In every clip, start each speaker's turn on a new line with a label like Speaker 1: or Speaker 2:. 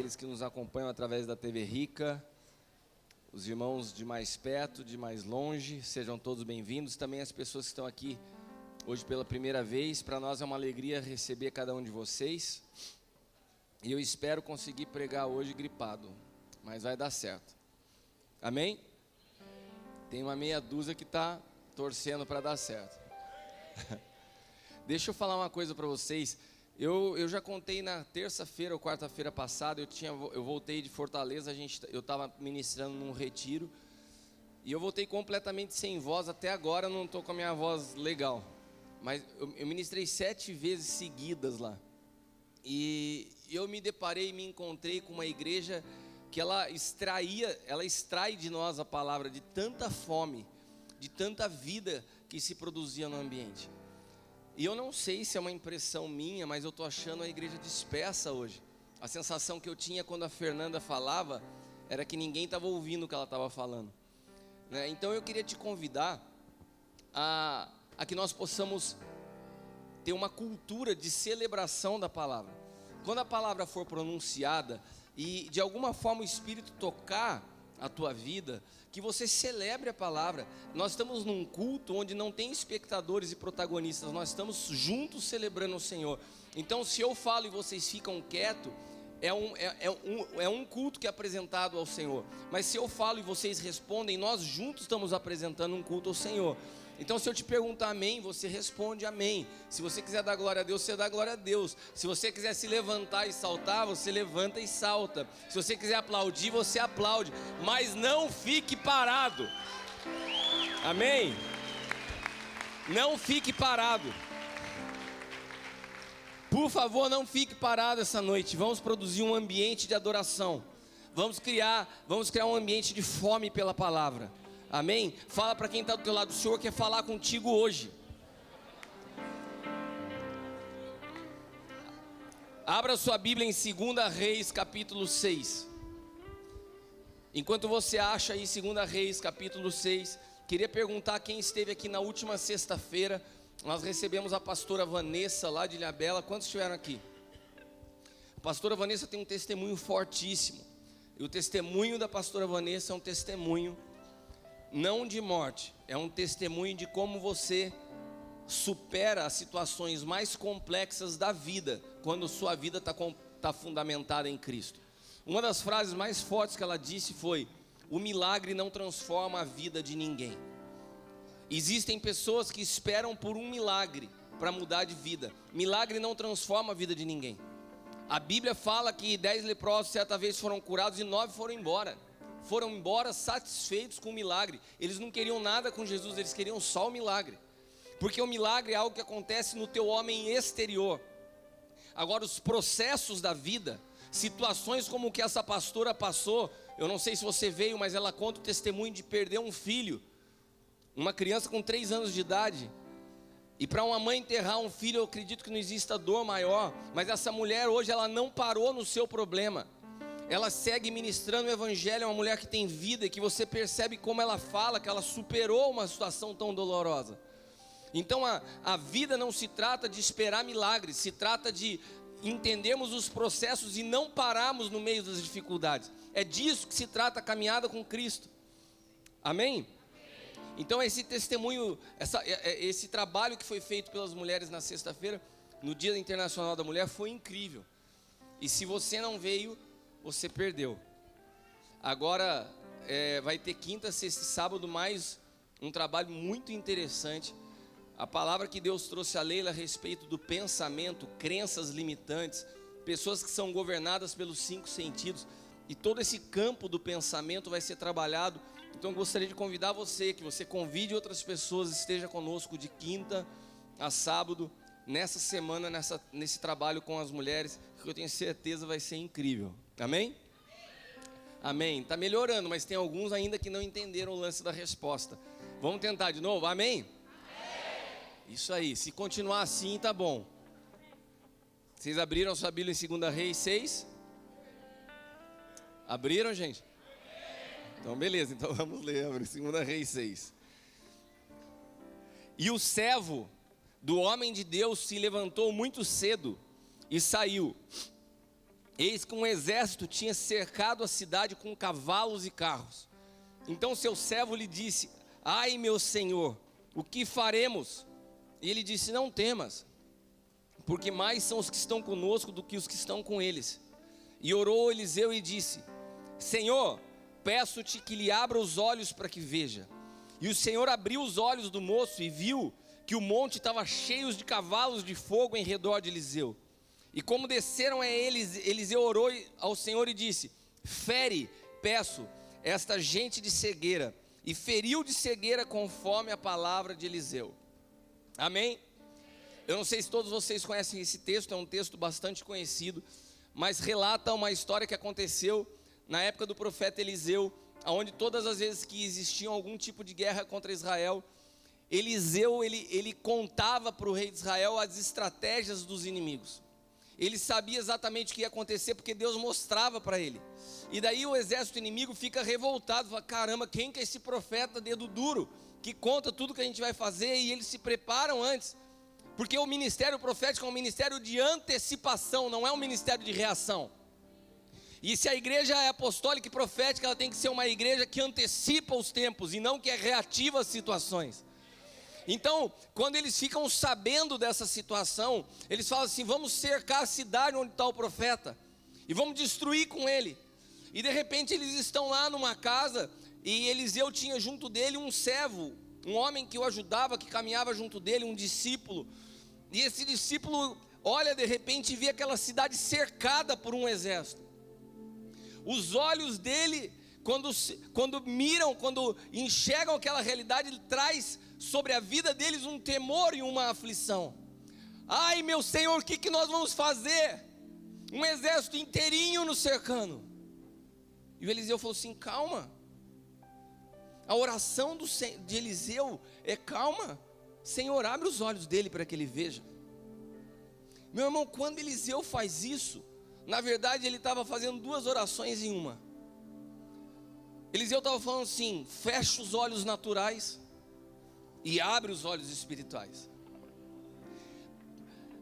Speaker 1: aqueles que nos acompanham através da TV Rica, os irmãos de mais perto, de mais longe, sejam todos bem-vindos. Também as pessoas que estão aqui hoje pela primeira vez, para nós é uma alegria receber cada um de vocês. E eu espero conseguir pregar hoje gripado, mas vai dar certo. Amém? Tem uma meia dúzia que está torcendo para dar certo. Deixa eu falar uma coisa para vocês. Eu já contei na terça-feira ou quarta-feira passada, eu voltei de Fortaleza, eu estava ministrando num retiro, e eu voltei completamente sem voz. Até agora eu não estou com a minha voz legal, mas eu ministrei 7 vezes seguidas lá, e eu me deparei, me encontrei com uma igreja que ela extrai de nós a palavra, de tanta fome, de tanta vida que se produzia no ambiente. E eu não sei se é uma impressão minha, mas eu estou achando a igreja dispersa hoje. A sensação que eu tinha quando a Fernanda falava era que ninguém estava ouvindo o que ela estava falando, né? Então eu queria te convidar a que nós possamos ter uma cultura de celebração da palavra. Quando a palavra for pronunciada e de alguma forma o Espírito tocar a tua vida, que você celebre a palavra. Nós estamos num culto onde não tem espectadores e protagonistas, nós estamos juntos celebrando o Senhor. Então se eu falo e vocês ficam quietos, é um culto que é apresentado ao Senhor. Mas se eu falo e vocês respondem, nós juntos estamos apresentando um culto ao Senhor. Então se eu te perguntar amém, você responde amém. Se você quiser dar glória a Deus, você dá glória a Deus. Se você quiser se levantar e saltar, você levanta e salta. Se você quiser aplaudir, você aplaude. Mas não fique parado. Amém? Não fique parado. Por favor, não fique parado essa noite. Vamos produzir um ambiente de adoração. Vamos criar um ambiente de fome pela palavra. Amém? Fala para quem está do teu lado, o Senhor quer falar contigo hoje. Abra sua Bíblia em 2 Reis, capítulo 6. Enquanto você acha aí 2 Reis, capítulo 6, queria perguntar a quem esteve aqui na última sexta-feira. Nós recebemos a pastora Vanessa lá de Ilhabela. Quantos estiveram aqui? A pastora Vanessa tem um testemunho fortíssimo. E o testemunho da pastora Vanessa é um testemunho não de morte, é um testemunho de como você supera as situações mais complexas da vida, quando sua vida está fundamentada em Cristo. Uma das frases mais fortes que ela disse foi: o milagre não transforma a vida de ninguém. Existem pessoas que esperam por um milagre para mudar de vida. Milagre não transforma a vida de ninguém. A Bíblia fala que 10 leprosos certa vez foram curados e 9 foram embora. Foram embora satisfeitos com o milagre. Eles não queriam nada com Jesus, eles queriam só o milagre. Porque o milagre é algo que acontece no teu homem exterior. Agora os processos da vida, situações como o que essa pastora passou, eu não sei se você veio, mas ela conta o testemunho de perder um filho, uma criança com 3 anos de idade. E para uma mãe enterrar um filho, eu acredito que não exista dor maior. Mas essa mulher hoje, ela não parou no seu problema. Ela segue ministrando o evangelho, é uma mulher que tem vida, e que você percebe como ela fala, que ela superou uma situação tão dolorosa. Então a vida não se trata de esperar milagres, se trata de entendermos os processos e não pararmos no meio das dificuldades. É disso que se trata a caminhada com Cristo. Amém? Então esse testemunho, esse trabalho que foi feito pelas mulheres na sexta-feira, no Dia Internacional da Mulher, foi incrível. E se você não veio, você perdeu. Agora vai ter quinta, sexta e sábado mais um trabalho muito interessante. A palavra que Deus trouxe a Leila a respeito do pensamento, crenças limitantes, pessoas que são governadas pelos 5 sentidos, e todo esse campo do pensamento vai ser trabalhado. Então eu gostaria de convidar você, que você convide outras pessoas, esteja conosco de quinta a sábado, nessa semana, nesse trabalho com as mulheres, que eu tenho certeza vai ser incrível. Amém? Amém. Está melhorando, mas tem alguns ainda que não entenderam o lance da resposta. Vamos tentar de novo? Amém? Amém. Isso aí, se continuar assim, tá bom. Vocês abriram sua Bíblia em 2 Reis 6? Abriram, gente? Então beleza, então vamos ler, 2 Reis 6. E o servo do homem de Deus se levantou muito cedo e saiu. eis que um exército tinha cercado a cidade com cavalos e carros. Então seu servo lhe disse: ai, meu senhor, o que faremos? E ele disse: não temas, porque mais são os que estão conosco do que os que estão com eles. E orou Eliseu e disse: Senhor, peço-te que lhe abra os olhos para que veja. E o Senhor abriu os olhos do moço e viu que o monte estava cheio de cavalos de fogo em redor de Eliseu. E como desceram a eles, Eliseu orou ao Senhor e disse: fere, peço, esta gente de cegueira. E feriu de cegueira conforme a palavra de Eliseu. Amém? Eu não sei se todos vocês conhecem esse texto, é um texto bastante conhecido, mas relata uma história que aconteceu na época do profeta Eliseu, onde todas as vezes que existia algum tipo de guerra contra Israel, Eliseu ele contava para o rei de Israel as estratégias dos inimigos. Ele sabia exatamente o que ia acontecer, porque Deus mostrava para ele. E daí o exército inimigo fica revoltado, fala: caramba, quem que é esse profeta dedo duro, que conta tudo que a gente vai fazer? E eles se preparam antes, porque o ministério profético é um ministério de antecipação, não é um ministério de reação. E se a igreja é apostólica e profética, ela tem que ser uma igreja que antecipa os tempos e não que é reativa às situações. Então, quando eles ficam sabendo dessa situação, eles falam assim: vamos cercar a cidade onde está o profeta e vamos destruir com ele. E de repente eles estão lá numa casa, e Eliseu tinha junto dele um servo, um homem que o ajudava, que caminhava junto dele, um discípulo. E esse discípulo olha de repente e vê aquela cidade cercada por um exército. Os olhos dele, quando miram, quando enxergam aquela realidade, ele traz sobre a vida deles um temor e uma aflição. Ai, meu Senhor, o que nós vamos fazer? Um exército inteirinho nos cercando. E o Eliseu falou assim: calma. A oração de Eliseu é: calma, Senhor, abre os olhos dele para que ele veja. Meu irmão, quando Eliseu faz isso, na verdade ele estava fazendo duas orações em uma. Eliseu estava falando assim: fecha os olhos naturais e abre os olhos espirituais.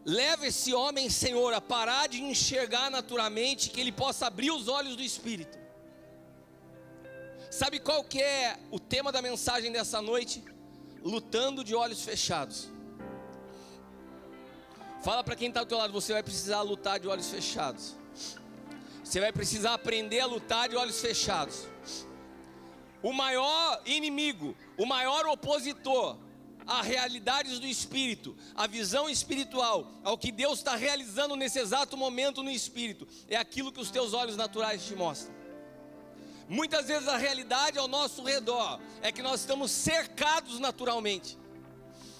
Speaker 1: Leva esse homem, Senhor, a parar de enxergar naturalmente, que ele possa abrir os olhos do Espírito. Sabe qual que é o tema da mensagem dessa noite? Lutando de olhos fechados. Fala para quem está do teu lado: você vai precisar lutar de olhos fechados. Você vai precisar aprender a lutar de olhos fechados. O maior inimigo, o maior opositor a realidades do Espírito, a visão espiritual, ao que Deus está realizando nesse exato momento no Espírito, é aquilo que os teus olhos naturais te mostram. Muitas vezes a realidade ao nosso redor é que nós estamos cercados naturalmente.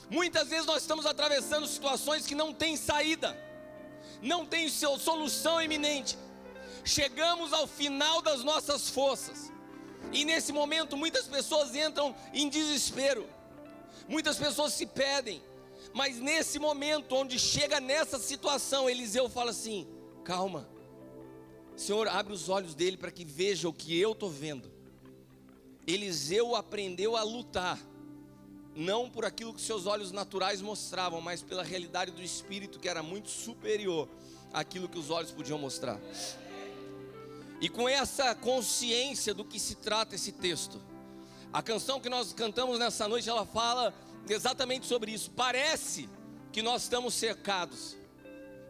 Speaker 1: Muitas vezes nós estamos atravessando situações que não têm saída, não tem solução iminente. Chegamos ao final das nossas forças, e nesse momento muitas pessoas entram em desespero, muitas pessoas se perdem. Mas nesse momento, onde chega nessa situação, Eliseu fala assim: calma, Senhor, abre os olhos dele para que veja o que eu estou vendo. Eliseu aprendeu a lutar, não por aquilo que seus olhos naturais mostravam, mas pela realidade do Espírito, que era muito superior àquilo que os olhos podiam mostrar. E com essa consciência do que se trata esse texto, a canção que nós cantamos nessa noite, ela fala exatamente sobre isso. Parece que nós estamos cercados,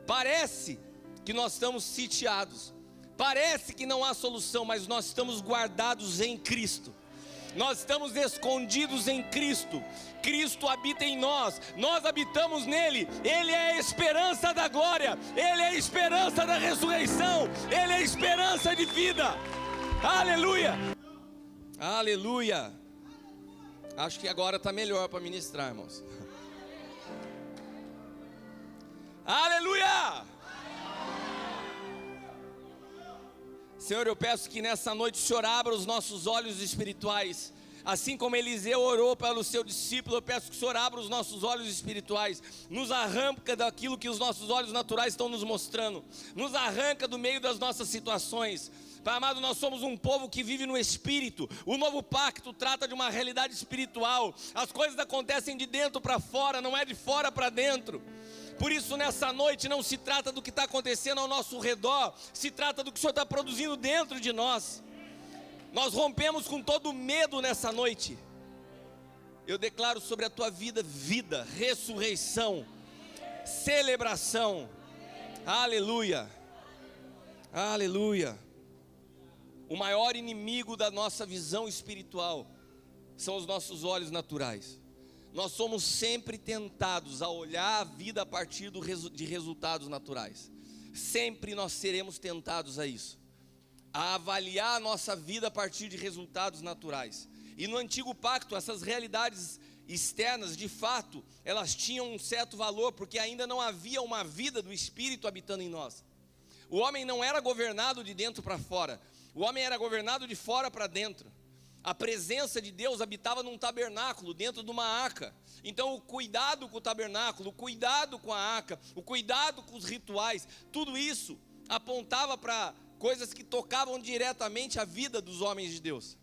Speaker 1: parece que nós estamos sitiados, parece que não há solução, mas nós estamos guardados em Cristo. Nós estamos escondidos em Cristo. Cristo habita em nós, nós habitamos nele. Ele é a esperança da glória, ele é a esperança da ressurreição, ele é a esperança de vida. Aleluia, aleluia. Acho que agora está melhor para ministrar, irmãos. Aleluia. Senhor, eu peço que nessa noite o Senhor abra os nossos olhos espirituais. Assim como Eliseu orou pelo seu discípulo, eu peço que o Senhor abra os nossos olhos espirituais. Nos arranca daquilo que os nossos olhos naturais estão nos mostrando. Nos arranca do meio das nossas situações. Pai amado, nós somos um povo que vive no Espírito. O novo pacto trata de uma realidade espiritual. As coisas acontecem de dentro para fora, não é de fora para dentro. Por isso, nessa noite, não se trata do que está acontecendo ao nosso redor, se trata do que o Senhor está produzindo dentro de nós. Nós rompemos com todo medo nessa noite. Eu declaro sobre a tua vida, vida, ressurreição, celebração. Aleluia, aleluia. O maior inimigo da nossa visão espiritual são os nossos olhos naturais. Nós somos sempre tentados a olhar a vida a partir de resultados naturais. Sempre nós seremos tentados a isso, a avaliar a nossa vida a partir de resultados naturais. E no antigo pacto, essas realidades externas, de fato, elas tinham um certo valor, porque ainda não havia uma vida do Espírito habitando em nós. O homem não era governado de dentro para fora, o homem era governado de fora para dentro. A presença de Deus habitava num tabernáculo, dentro de uma arca. Então o cuidado com o tabernáculo, o cuidado com a arca, o cuidado com os rituais, tudo isso apontava para coisas que tocavam diretamente a vida dos homens de Deus.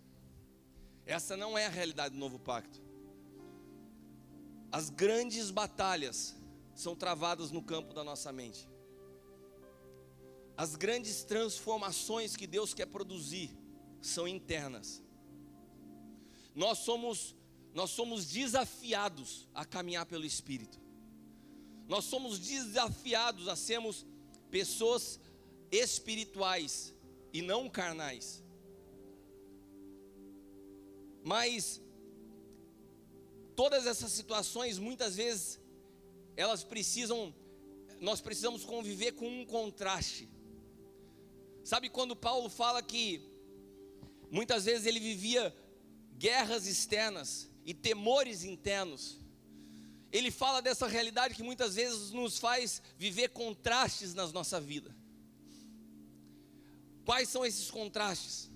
Speaker 1: Essa não é a realidade do novo pacto. As grandes batalhas são travadas no campo da nossa mente. As grandes transformações que Deus quer produzir são internas. Nós somos desafiados a caminhar pelo Espírito. Nós somos desafiados a sermos pessoas espirituais e não carnais. Mas todas essas situações, muitas vezes, nós precisamos conviver com um contraste. Sabe quando Paulo fala que muitas vezes ele vivia guerras externas e temores internos? Ele fala dessa realidade que muitas vezes nos faz viver contrastes na nossa vida. Quais são esses contrastes?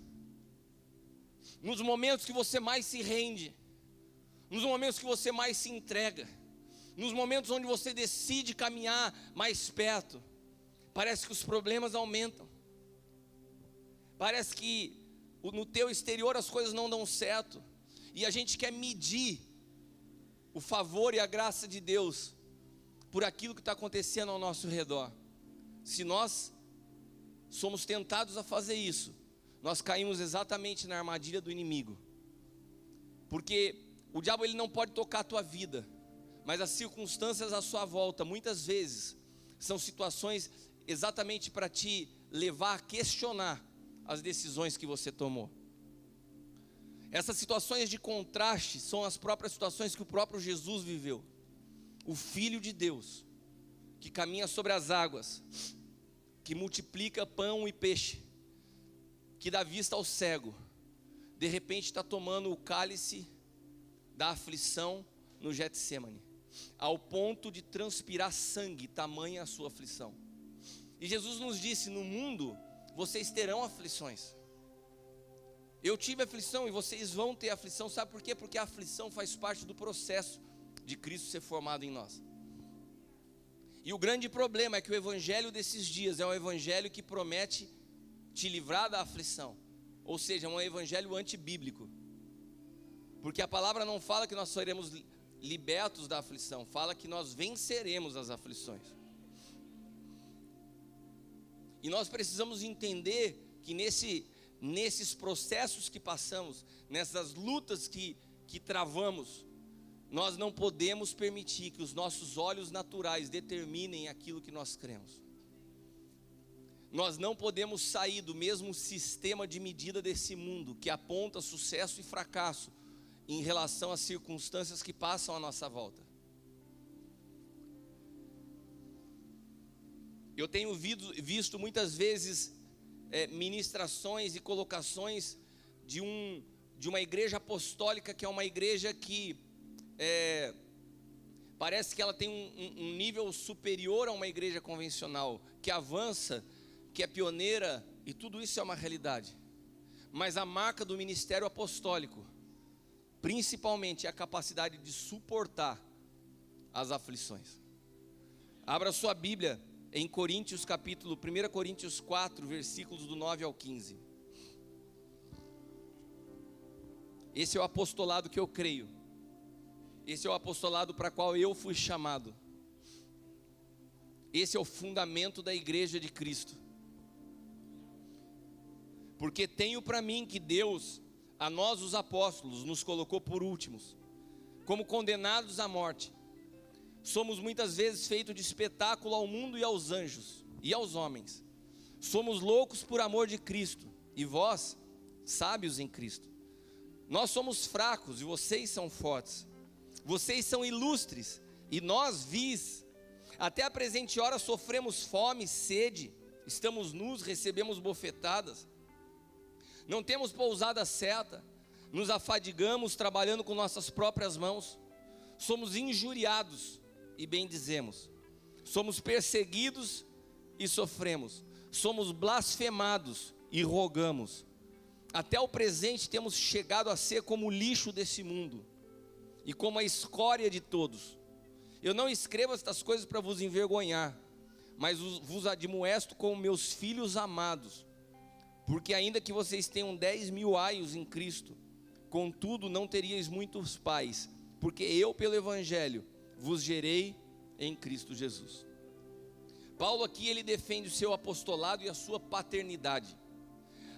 Speaker 1: Nos momentos que você mais se rende, nos momentos que você mais se entrega, nos momentos onde você decide caminhar mais perto, parece que os problemas aumentam. Parece que no teu exterior as coisas não dão certo. E a gente quer medir o favor e a graça de Deus por aquilo que está acontecendo ao nosso redor. Se nós somos tentados a fazer isso, nós caímos exatamente na armadilha do inimigo. Porque o diabo ele não pode tocar a tua vida, mas as circunstâncias à sua volta, muitas vezes, são situações exatamente para te levar a questionar as decisões que você tomou. Essas situações de contraste são as próprias situações que o próprio Jesus viveu. O Filho de Deus, que caminha sobre as águas, que multiplica pão e peixe, que dá vista ao cego, de repente está tomando o cálice da aflição no Getsêmani, ao ponto de transpirar sangue, tamanha a sua aflição. E Jesus nos disse: no mundo vocês terão aflições. Eu tive aflição e vocês vão ter aflição. Sabe por quê? Porque a aflição faz parte do processo de Cristo ser formado em nós. E o grande problema é que o evangelho desses dias é um evangelho que promete te livrar da aflição. Ou seja, é um evangelho antibíblico. Porque a palavra não fala que nós seremos libertos da aflição, fala que nós venceremos as aflições. E nós precisamos entender que nesses processos que passamos, nessas lutas que travamos, nós não podemos permitir que os nossos olhos naturais determinem aquilo que nós cremos. Nós não podemos sair do mesmo sistema de medida desse mundo, que aponta sucesso e fracasso em relação às circunstâncias que passam à nossa volta. Eu tenho visto muitas vezes ministrações e colocações de uma igreja apostólica, que é uma igreja que parece que ela tem um nível superior a uma igreja convencional, que avança, que é pioneira, e tudo isso é uma realidade. Mas a marca do ministério apostólico, principalmente, é a capacidade de suportar as aflições. Abra sua Bíblia em 1 Coríntios 4, versículos do 9 ao 15. Esse é o apostolado que eu creio. Esse é o apostolado para qual eu fui chamado. Esse é o fundamento da igreja de Cristo. Porque tenho para mim que Deus, a nós os apóstolos, nos colocou por últimos, como condenados à morte. Somos muitas vezes feitos de espetáculo ao mundo e aos anjos e aos homens. Somos loucos por amor de Cristo, e vós, sábios em Cristo. Nós somos fracos e vocês são fortes. Vocês são ilustres e nós vis. Até a presente hora sofremos fome, sede, estamos nus, recebemos bofetadas. Não temos pousada certa, nos afadigamos trabalhando com nossas próprias mãos. Somos injuriados e bendizemos. Somos perseguidos e sofremos. Somos blasfemados e rogamos. Até o presente temos chegado a ser como o lixo desse mundo e como a escória de todos. Eu não escrevo estas coisas para vos envergonhar, mas vos admoesto como meus filhos amados. Porque ainda que vocês tenham 10.000 aios em Cristo, contudo não teríeis muitos pais, porque eu pelo Evangelho vos gerei em Cristo Jesus. Paulo aqui ele defende o seu apostolado e a sua paternidade.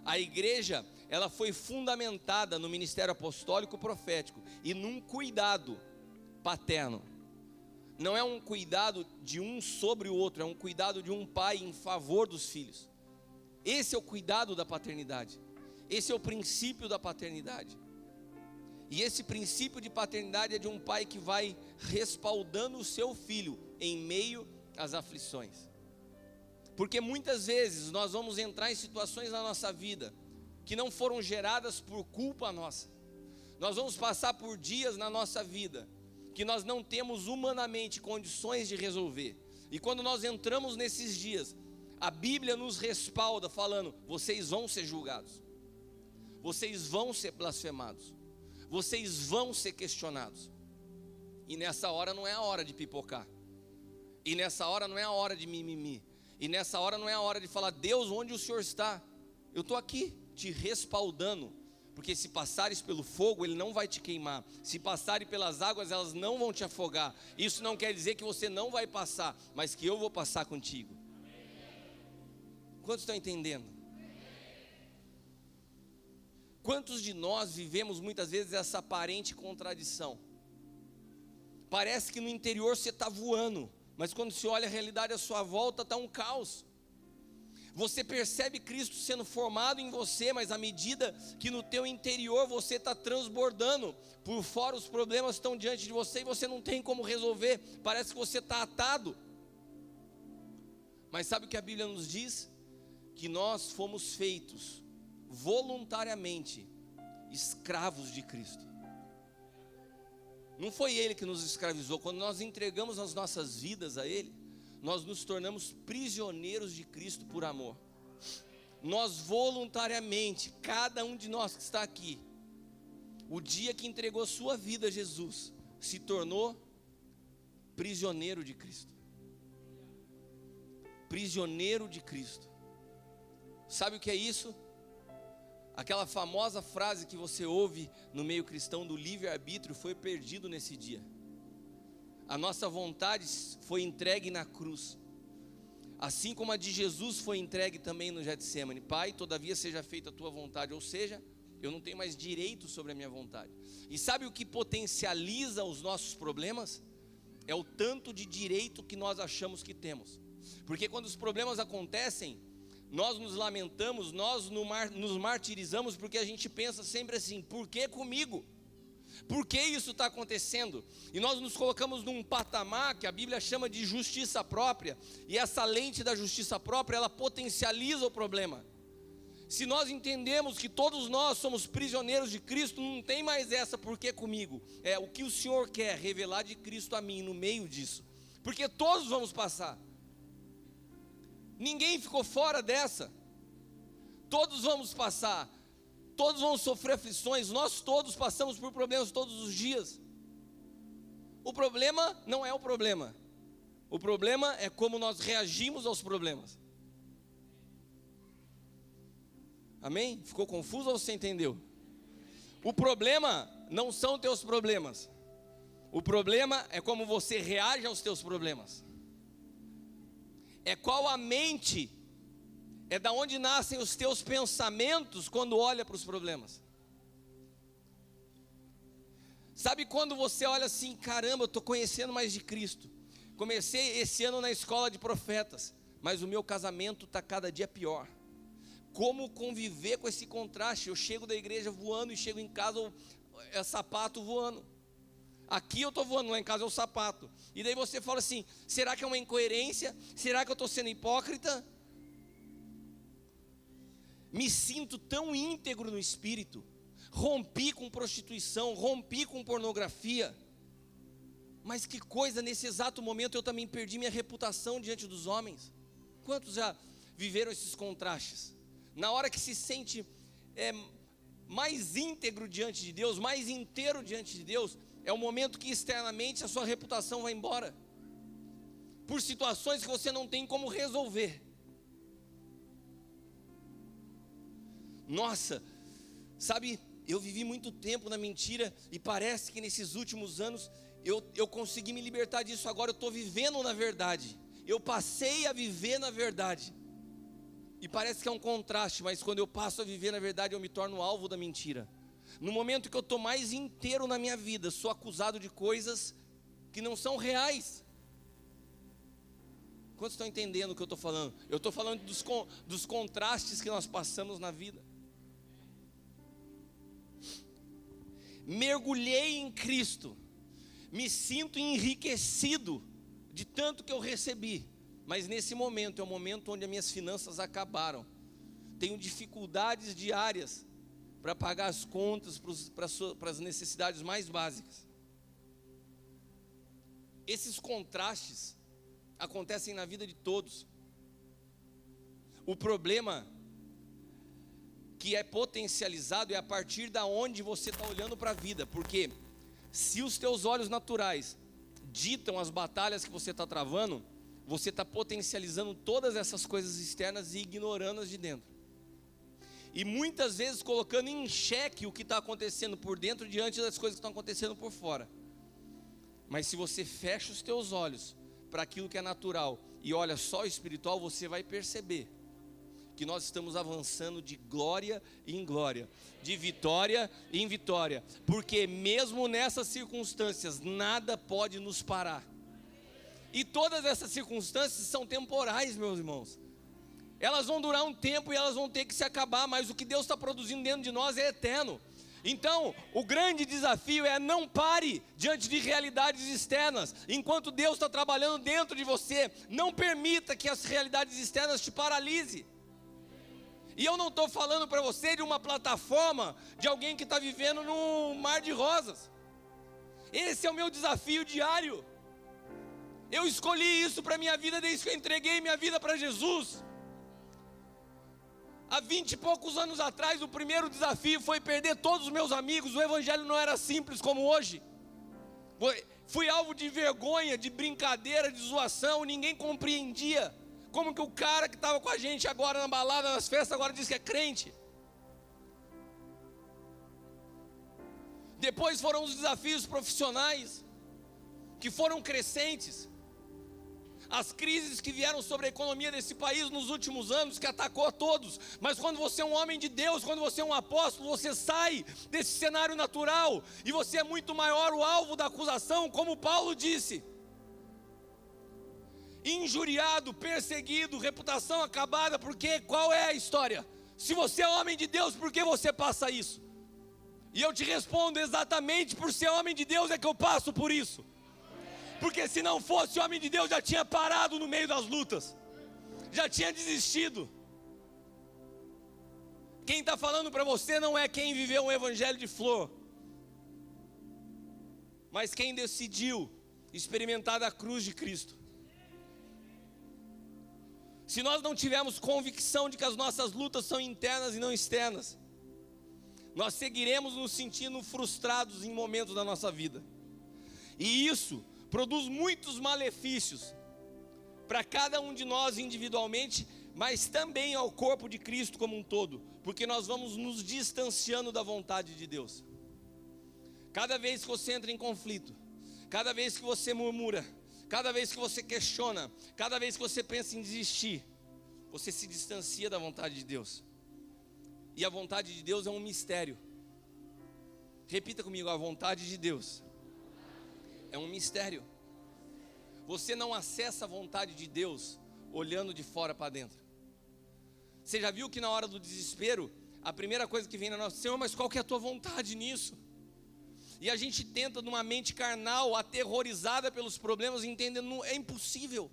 Speaker 1: A igreja, ela foi fundamentada no ministério apostólico profético e num cuidado paterno. Não é um cuidado de um sobre o outro, é um cuidado de um pai em favor dos filhos. Esse é o cuidado da paternidade. Esse é o princípio da paternidade. E esse princípio de paternidade é de um pai que vai respaldando o seu filho em meio às aflições. Porque muitas vezes nós vamos entrar em situações na nossa vida que não foram geradas por culpa nossa. Nós vamos passar por dias na nossa vida que nós não temos humanamente condições de resolver. E quando nós entramos nesses dias, a Bíblia nos respalda falando: vocês vão ser julgados, vocês vão ser blasfemados, vocês vão ser questionados. E nessa hora não é a hora de pipocar, e nessa hora não é a hora de mimimi, e nessa hora não é a hora de falar: Deus, onde o Senhor está? Eu estou aqui te respaldando, porque se passares pelo fogo, ele não vai te queimar. Se passarem pelas águas, elas não vão te afogar. Isso não quer dizer que você não vai passar, mas que eu vou passar contigo. Quantos estão entendendo? Quantos de nós vivemos muitas vezes essa aparente contradição? Parece que no interior você está voando, mas quando você olha a realidade à sua volta, está um caos. Você percebe Cristo sendo formado em você, mas à medida que no teu interior você está transbordando, por fora os problemas estão diante de você e você não tem como resolver, parece que você está atado. Mas sabe o que a Bíblia nos diz? Que nós fomos feitos voluntariamente escravos de Cristo. Não foi Ele que nos escravizou. Quando nós entregamos as nossas vidas a Ele, nós nos tornamos prisioneiros de Cristo por amor. Nós voluntariamente, cada um de nós que está aqui, o dia que entregou sua vida a Jesus, se tornou prisioneiro de Cristo. Prisioneiro de Cristo. Sabe o que é isso? Aquela famosa frase que você ouve no meio cristão do livre-arbítrio foi perdido nesse dia. A nossa vontade foi entregue na cruz, assim como a de Jesus foi entregue também no Getsêmani. Pai, todavia seja feita a tua vontade, ou seja, eu não tenho mais direito sobre a minha vontade. E sabe o que potencializa os nossos problemas? É o tanto de direito que nós achamos que temos. Porque quando os problemas acontecem, nós nos lamentamos, nós nos martirizamos, porque a gente pensa sempre assim: por que comigo? Por que isso está acontecendo? E nós nos colocamos num patamar que a Bíblia chama de justiça própria, e essa lente da justiça própria, ela potencializa o problema. Se nós entendemos que todos nós somos prisioneiros de Cristo, não tem mais essa por que comigo. É o que o Senhor quer revelar de Cristo a mim no meio disso, porque todos vamos passar. Ninguém ficou fora dessa. Todos vamos passar. Todos vão sofrer aflições. Nós todos passamos por problemas todos os dias. O problema não é o problema. O problema é como nós reagimos aos problemas. Amém? Ficou confuso ou você entendeu? O problema não são teus problemas. O problema é como você reage aos teus problemas. é qual a mente, é da onde nascem os teus pensamentos quando olha para os problemas. Sabe quando você olha assim, caramba, eu estou conhecendo mais de Cristo. Comecei esse ano na escola de profetas, mas o meu casamento está cada dia pior. Como conviver com esse contraste? Eu chego da igreja voando e chego em casa, é sapato voando. Aqui eu estou voando, lá em casa é o sapato. E daí você fala assim, será que é uma incoerência? Será que eu estou sendo hipócrita? Me sinto tão íntegro no espírito. Rompi com prostituição, rompi com pornografia. Mas que coisa, nesse exato momento eu também perdi minha reputação diante dos homens. Quantos já viveram esses contrastes? Na hora que se sente mais íntegro diante de Deus, mais inteiro diante de Deus, é o momento que externamente a sua reputação vai embora. Por situações que você não tem como resolver. Nossa, sabe, eu vivi muito tempo na mentira e parece que nesses últimos anos eu consegui me libertar disso. Agora eu estou vivendo na verdade. Eu passei a viver na verdade. E parece que é um contraste, mas quando eu passo a viver na verdade, eu me torno alvo da mentira. No momento que eu estou mais inteiro na minha vida, sou acusado de coisas que não são reais. Quantos estão entendendo o que eu estou falando? Eu estou falando dos contrastes que nós passamos na vida. Mergulhei em Cristo, me sinto enriquecido de tanto que eu recebi, mas nesse momento é o momento onde as minhas finanças acabaram. Tenho dificuldades diárias para pagar as contas, para as necessidades mais básicas. Esses contrastes acontecem na vida de todos. O problema que é potencializado é a partir da onde você está olhando para a vida, porque se os teus olhos naturais ditam as batalhas que você está travando, você está potencializando todas essas coisas externas e ignorando as de dentro, e muitas vezes colocando em xeque o que está acontecendo por dentro diante das coisas que estão acontecendo por fora. Mas se você fecha os teus olhos para aquilo que é natural e olha só o espiritual, você vai perceber que nós estamos avançando de glória em glória, de vitória em vitória, porque mesmo nessas circunstâncias, nada pode nos parar. E todas essas circunstâncias são temporais, meus irmãos. Elas vão durar um tempo e elas vão ter que se acabar, mas o que Deus está produzindo dentro de nós é eterno. Então, o grande desafio é não pare diante de realidades externas. Enquanto Deus está trabalhando dentro de você, não permita que as realidades externas te paralisem. E eu não estou falando para você de uma plataforma de alguém que está vivendo num mar de rosas. Esse é o meu desafio diário. Eu escolhi isso para a minha vida desde que eu entreguei minha vida para Jesus. Há 20 e poucos anos atrás, o primeiro desafio foi perder todos os meus amigos. O evangelho não era simples como hoje. Fui alvo de vergonha, de brincadeira, de zoação. Ninguém compreendia. Como que o cara que estava com a gente agora na balada, nas festas, agora diz que é crente? Depois foram os desafios profissionais, que foram crescentes. As crises que vieram sobre a economia desse país nos últimos anos, que atacou a todos. Mas quando você é um homem de Deus, quando você é um apóstolo, você sai desse cenário natural, e você é muito maior o alvo da acusação, como Paulo disse. Injuriado, perseguido, reputação acabada, porque qual é a história? Se você é homem de Deus, por que você passa isso? E eu te respondo, exatamente por ser homem de Deus é que eu passo por isso. Porque se não fosse homem de Deus, já tinha parado no meio das lutas, já tinha desistido. Quem está falando para você não é quem viveu um evangelho de flor, mas quem decidiu experimentar da cruz de Cristo. Se nós não tivermos convicção de que as nossas lutas são internas e não externas, nós seguiremos nos sentindo frustrados em momentos da nossa vida. E isso produz muitos malefícios para cada um de nós individualmente, mas também ao corpo de Cristo como um todo, porque nós vamos nos distanciando da vontade de Deus. Cada vez que você entra em conflito, cada vez que você murmura, Cada vez que você questiona, cada vez que você pensa em desistir, você se distancia da vontade de Deus. E a vontade de Deus é um mistério. Repita comigo, a vontade de Deus é um mistério. Você não acessa a vontade de Deus olhando de fora para dentro. Você já viu que na hora do desespero, a primeira coisa que vem na nossa, Senhor, mas qual que é a tua vontade nisso? E a gente tenta, numa mente carnal, aterrorizada pelos problemas, entendendo, é impossível.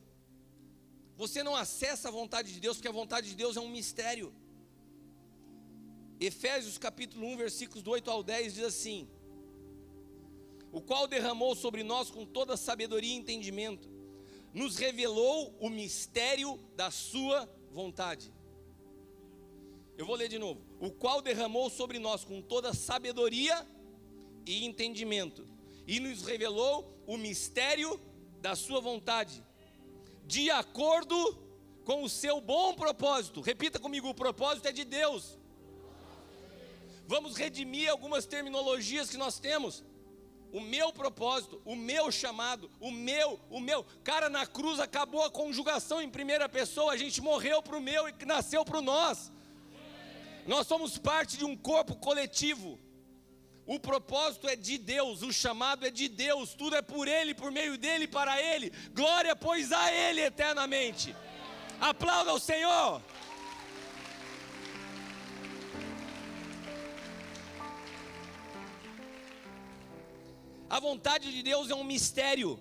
Speaker 1: Você não acessa a vontade de Deus, porque a vontade de Deus é um mistério. Efésios capítulo 1, versículos do 8 ao 10 diz assim: o qual derramou sobre nós com toda sabedoria e entendimento, nos revelou o mistério da sua vontade. Eu vou ler de novo. O qual derramou sobre nós com toda sabedoria e entendimento, e nos revelou o mistério da sua vontade, de acordo com o seu bom propósito. Repita comigo, o propósito é de Deus. Vamos redimir algumas terminologias que nós temos. O meu propósito, o meu chamado, o meu. Cara, na cruz acabou a conjugação em primeira pessoa. A gente morreu para o meu e nasceu para o nós. Nós somos parte de um corpo coletivo. O propósito é de Deus, o chamado é de Deus. Tudo é por Ele, por meio dEle, para Ele. Glória, pois, a Ele eternamente. Aplauda ao Senhor. A vontade de Deus é um mistério,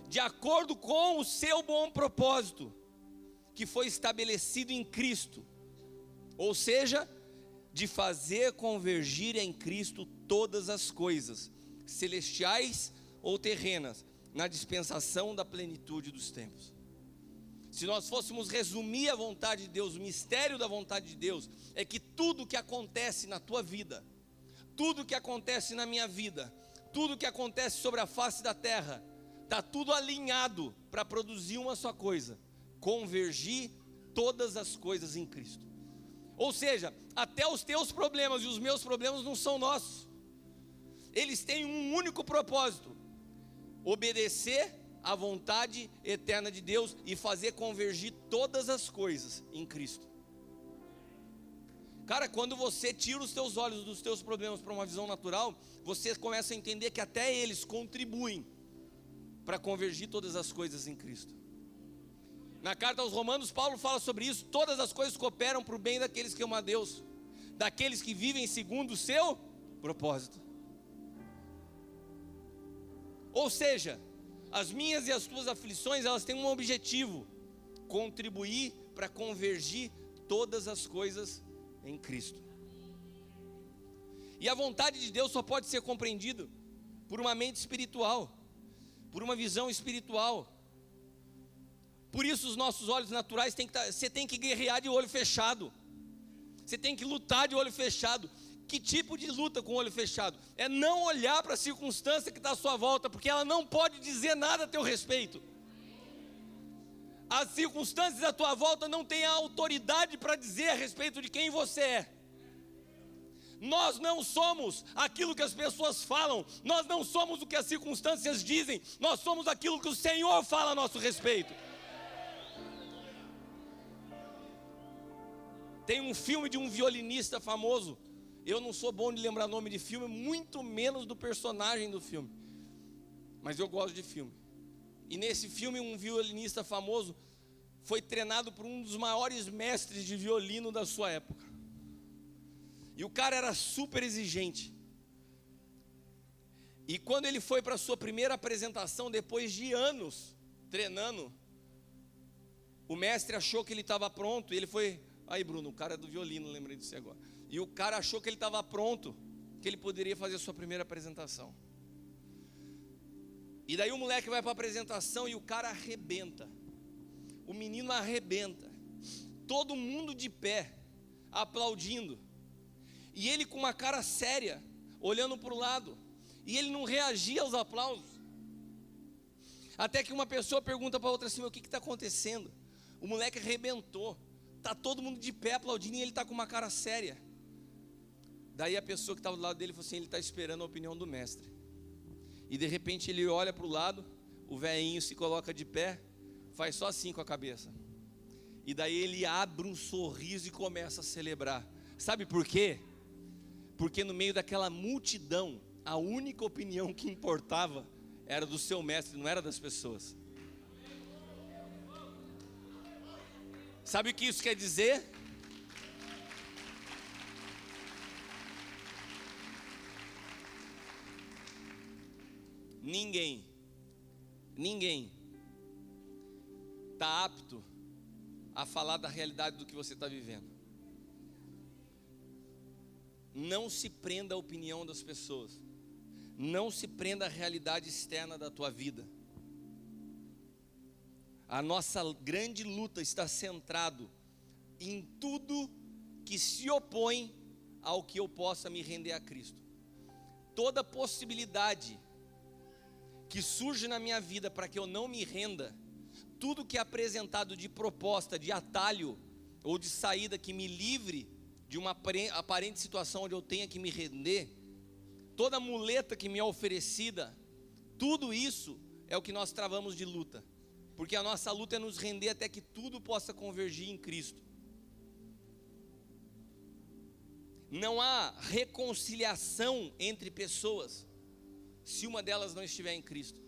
Speaker 1: de acordo com o seu bom propósito, que foi estabelecido em Cristo, ou seja, de fazer convergir em Cristo todas as coisas, celestiais ou terrenas, na dispensação da plenitude dos tempos. Se nós fôssemos resumir a vontade de Deus, o mistério da vontade de Deus, é que tudo que acontece na tua vida, tudo que acontece na minha vida, tudo que acontece sobre a face da terra, está tudo alinhado para produzir uma só coisa: convergir todas as coisas em Cristo. Ou seja, até os teus problemas e os meus problemas não são nossos. Eles têm um único propósito: obedecer à vontade eterna de Deus e fazer convergir todas as coisas em Cristo. Cara, quando você tira os teus olhos dos teus problemas para uma visão natural, você começa a entender que até eles contribuem para convergir todas as coisas em Cristo. Na carta aos Romanos, Paulo fala sobre isso: todas as coisas cooperam para o bem daqueles que amam a Deus, daqueles que vivem segundo o seu propósito. Ou seja, as minhas e as tuas aflições, elas têm um objetivo: contribuir para convergir todas as coisas em Cristo. E a vontade de Deus só pode ser compreendida por uma mente espiritual, por uma visão espiritual. Por isso os nossos olhos naturais você tem que guerrear de olho fechado. Você tem que lutar de olho fechado. Que tipo de luta com o olho fechado? É não olhar para a circunstância que está à sua volta, porque ela não pode dizer nada a teu respeito. As circunstâncias à tua volta não têm a autoridade para dizer a respeito de quem você é. Nós não somos aquilo que as pessoas falam, nós não somos o que as circunstâncias dizem, nós somos aquilo que o Senhor fala a nosso respeito. Tem um filme de um violinista famoso, eu não sou bom de lembrar nome de filme, muito menos do personagem do filme, mas eu gosto de filme. E nesse filme um violinista famoso foi treinado por um dos maiores mestres de violino da sua época. E o cara era super exigente. E quando ele foi para a sua primeira apresentação, depois de anos treinando, o mestre achou que ele estava pronto. E ele foi, aí Bruno, o cara é do violino, lembrei disso agora. E o cara achou que ele estava pronto, que ele poderia fazer a sua primeira apresentação. E daí o moleque vai para a apresentação e o cara arrebenta. O menino arrebenta. Todo mundo de pé, aplaudindo. E ele com uma cara séria, olhando para o lado. E ele não reagia aos aplausos. Até que uma pessoa pergunta para a outra assim: o que está acontecendo? O moleque arrebentou. Está todo mundo de pé aplaudindo e ele está com uma cara séria. Daí a pessoa que estava do lado dele falou assim: ele está esperando a opinião do mestre. E de repente ele olha para o lado, o velhinho se coloca de pé, faz só assim com a cabeça. E daí ele abre um sorriso e começa a celebrar. Sabe por quê? Porque no meio daquela multidão, a única opinião que importava era do seu mestre, não era das pessoas. Sabe o que isso quer dizer? Ninguém está apto a falar da realidade do que você está vivendo. Não se prenda à opinião das pessoas. Não se prenda à realidade externa da tua vida. A nossa grande luta está centrado em tudo que se opõe ao que eu possa me render a Cristo. Toda possibilidade que surge na minha vida para que eu não me renda, tudo que é apresentado de proposta, de atalho ou de saída que me livre de uma aparente situação onde eu tenha que me render, toda muleta que me é oferecida, tudo isso é o que nós travamos de luta, porque a nossa luta é nos render até que tudo possa convergir em Cristo. Não há reconciliação entre pessoas se uma delas não estiver em Cristo.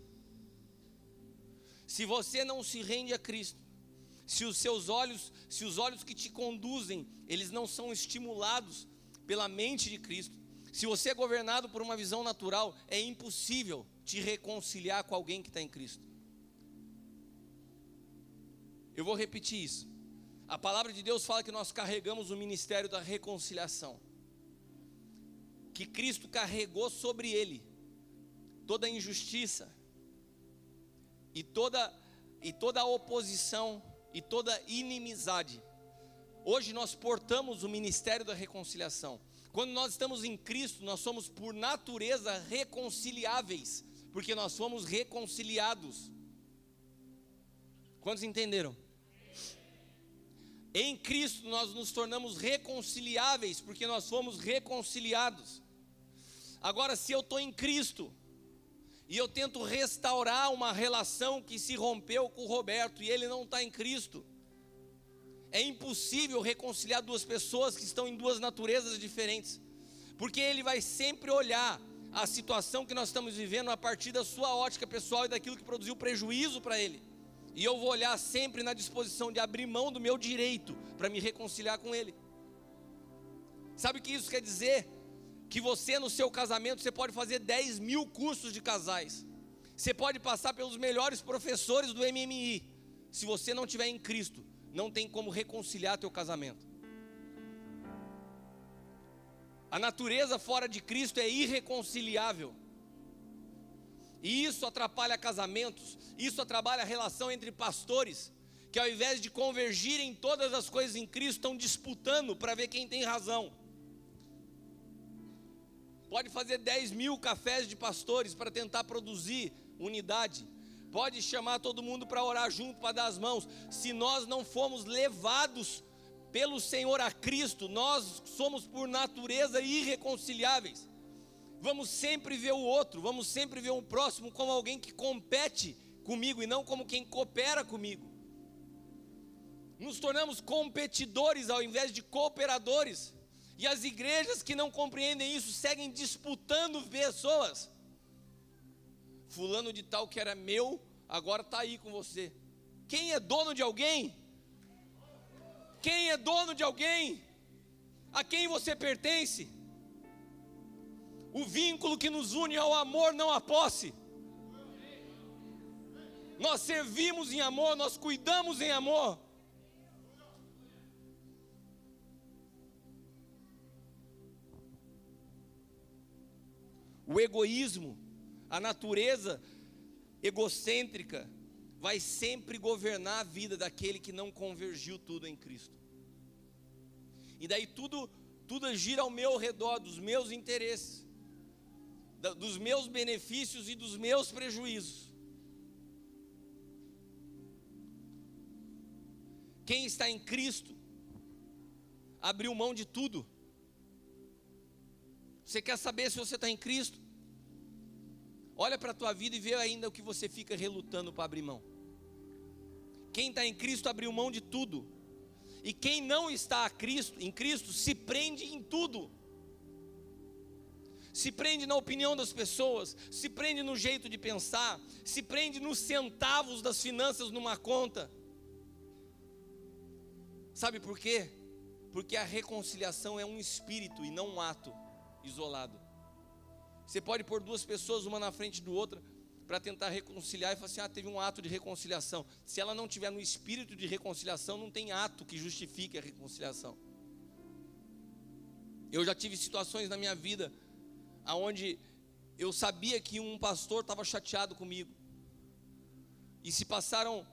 Speaker 1: Se você não se rende a Cristo, se os olhos que te conduzem, eles não são estimulados pela mente de Cristo, se você é governado por uma visão natural, é impossível te reconciliar com alguém que está em Cristo. Eu vou repetir isso. A palavra de Deus fala que nós carregamos o ministério da reconciliação, que Cristo carregou sobre ele toda a injustiça e toda a oposição e toda a inimizade. Hoje nós portamos o ministério da reconciliação. Quando nós estamos em Cristo, nós somos por natureza reconciliáveis, porque nós fomos reconciliados. Quantos entenderam? Em Cristo nós nos tornamos reconciliáveis, porque nós fomos reconciliados. Agora, se eu estou em Cristo e eu tento restaurar uma relação que se rompeu com o Roberto e ele não está em Cristo, é impossível reconciliar duas pessoas que estão em duas naturezas diferentes, porque ele vai sempre olhar a situação que nós estamos vivendo a partir da sua ótica pessoal e daquilo que produziu prejuízo para ele, e eu vou olhar sempre na disposição de abrir mão do meu direito para me reconciliar com ele. Sabe o que isso quer dizer? Que você no seu casamento, você pode fazer 10 mil cursos de casais, você pode passar pelos melhores professores do MMI, se você não estiver em Cristo, não tem como reconciliar teu casamento. A natureza fora de Cristo é irreconciliável, e isso atrapalha casamentos, isso atrapalha a relação entre pastores, que ao invés de convergirem todas as coisas em Cristo, estão disputando para ver quem tem razão. Pode fazer 10 mil cafés de pastores para tentar produzir unidade, pode chamar todo mundo para orar junto, para dar as mãos. Se nós não fomos levados pelo Senhor a Cristo, nós somos por natureza irreconciliáveis. Vamos sempre ver o outro, vamos sempre ver o próximo como alguém que compete comigo e não como quem coopera comigo. Nos tornamos competidores ao invés de cooperadores. E as igrejas que não compreendem isso seguem disputando pessoas. Fulano de tal que era meu, agora está aí com você. Quem é dono de alguém? Quem é dono de alguém? A quem você pertence? O vínculo que nos une ao amor, não à posse. Nós servimos em amor, nós cuidamos em amor. O egoísmo, a natureza egocêntrica, vai sempre governar a vida daquele que não convergiu tudo em Cristo. E daí tudo gira ao meu redor, dos meus interesses, dos meus benefícios e dos meus prejuízos. Quem está em Cristo abriu mão de tudo. Você quer saber se você está em Cristo? Olha para a tua vida e vê ainda o que você fica relutando para abrir mão. Quem está em Cristo abriu mão de tudo. E quem não está em Cristo se prende em tudo. Se prende na opinião das pessoas, se prende no jeito de pensar, se prende nos centavos das finanças numa conta. Sabe por quê? Porque a reconciliação é um espírito e não um ato isolado. Você pode pôr duas pessoas uma na frente do outra para tentar reconciliar e falar assim, teve um ato de reconciliação. Se ela não tiver no espírito de reconciliação, não tem ato que justifique a reconciliação. Eu já tive situações na minha vida onde eu sabia que um pastor estava chateado comigo. E se passaram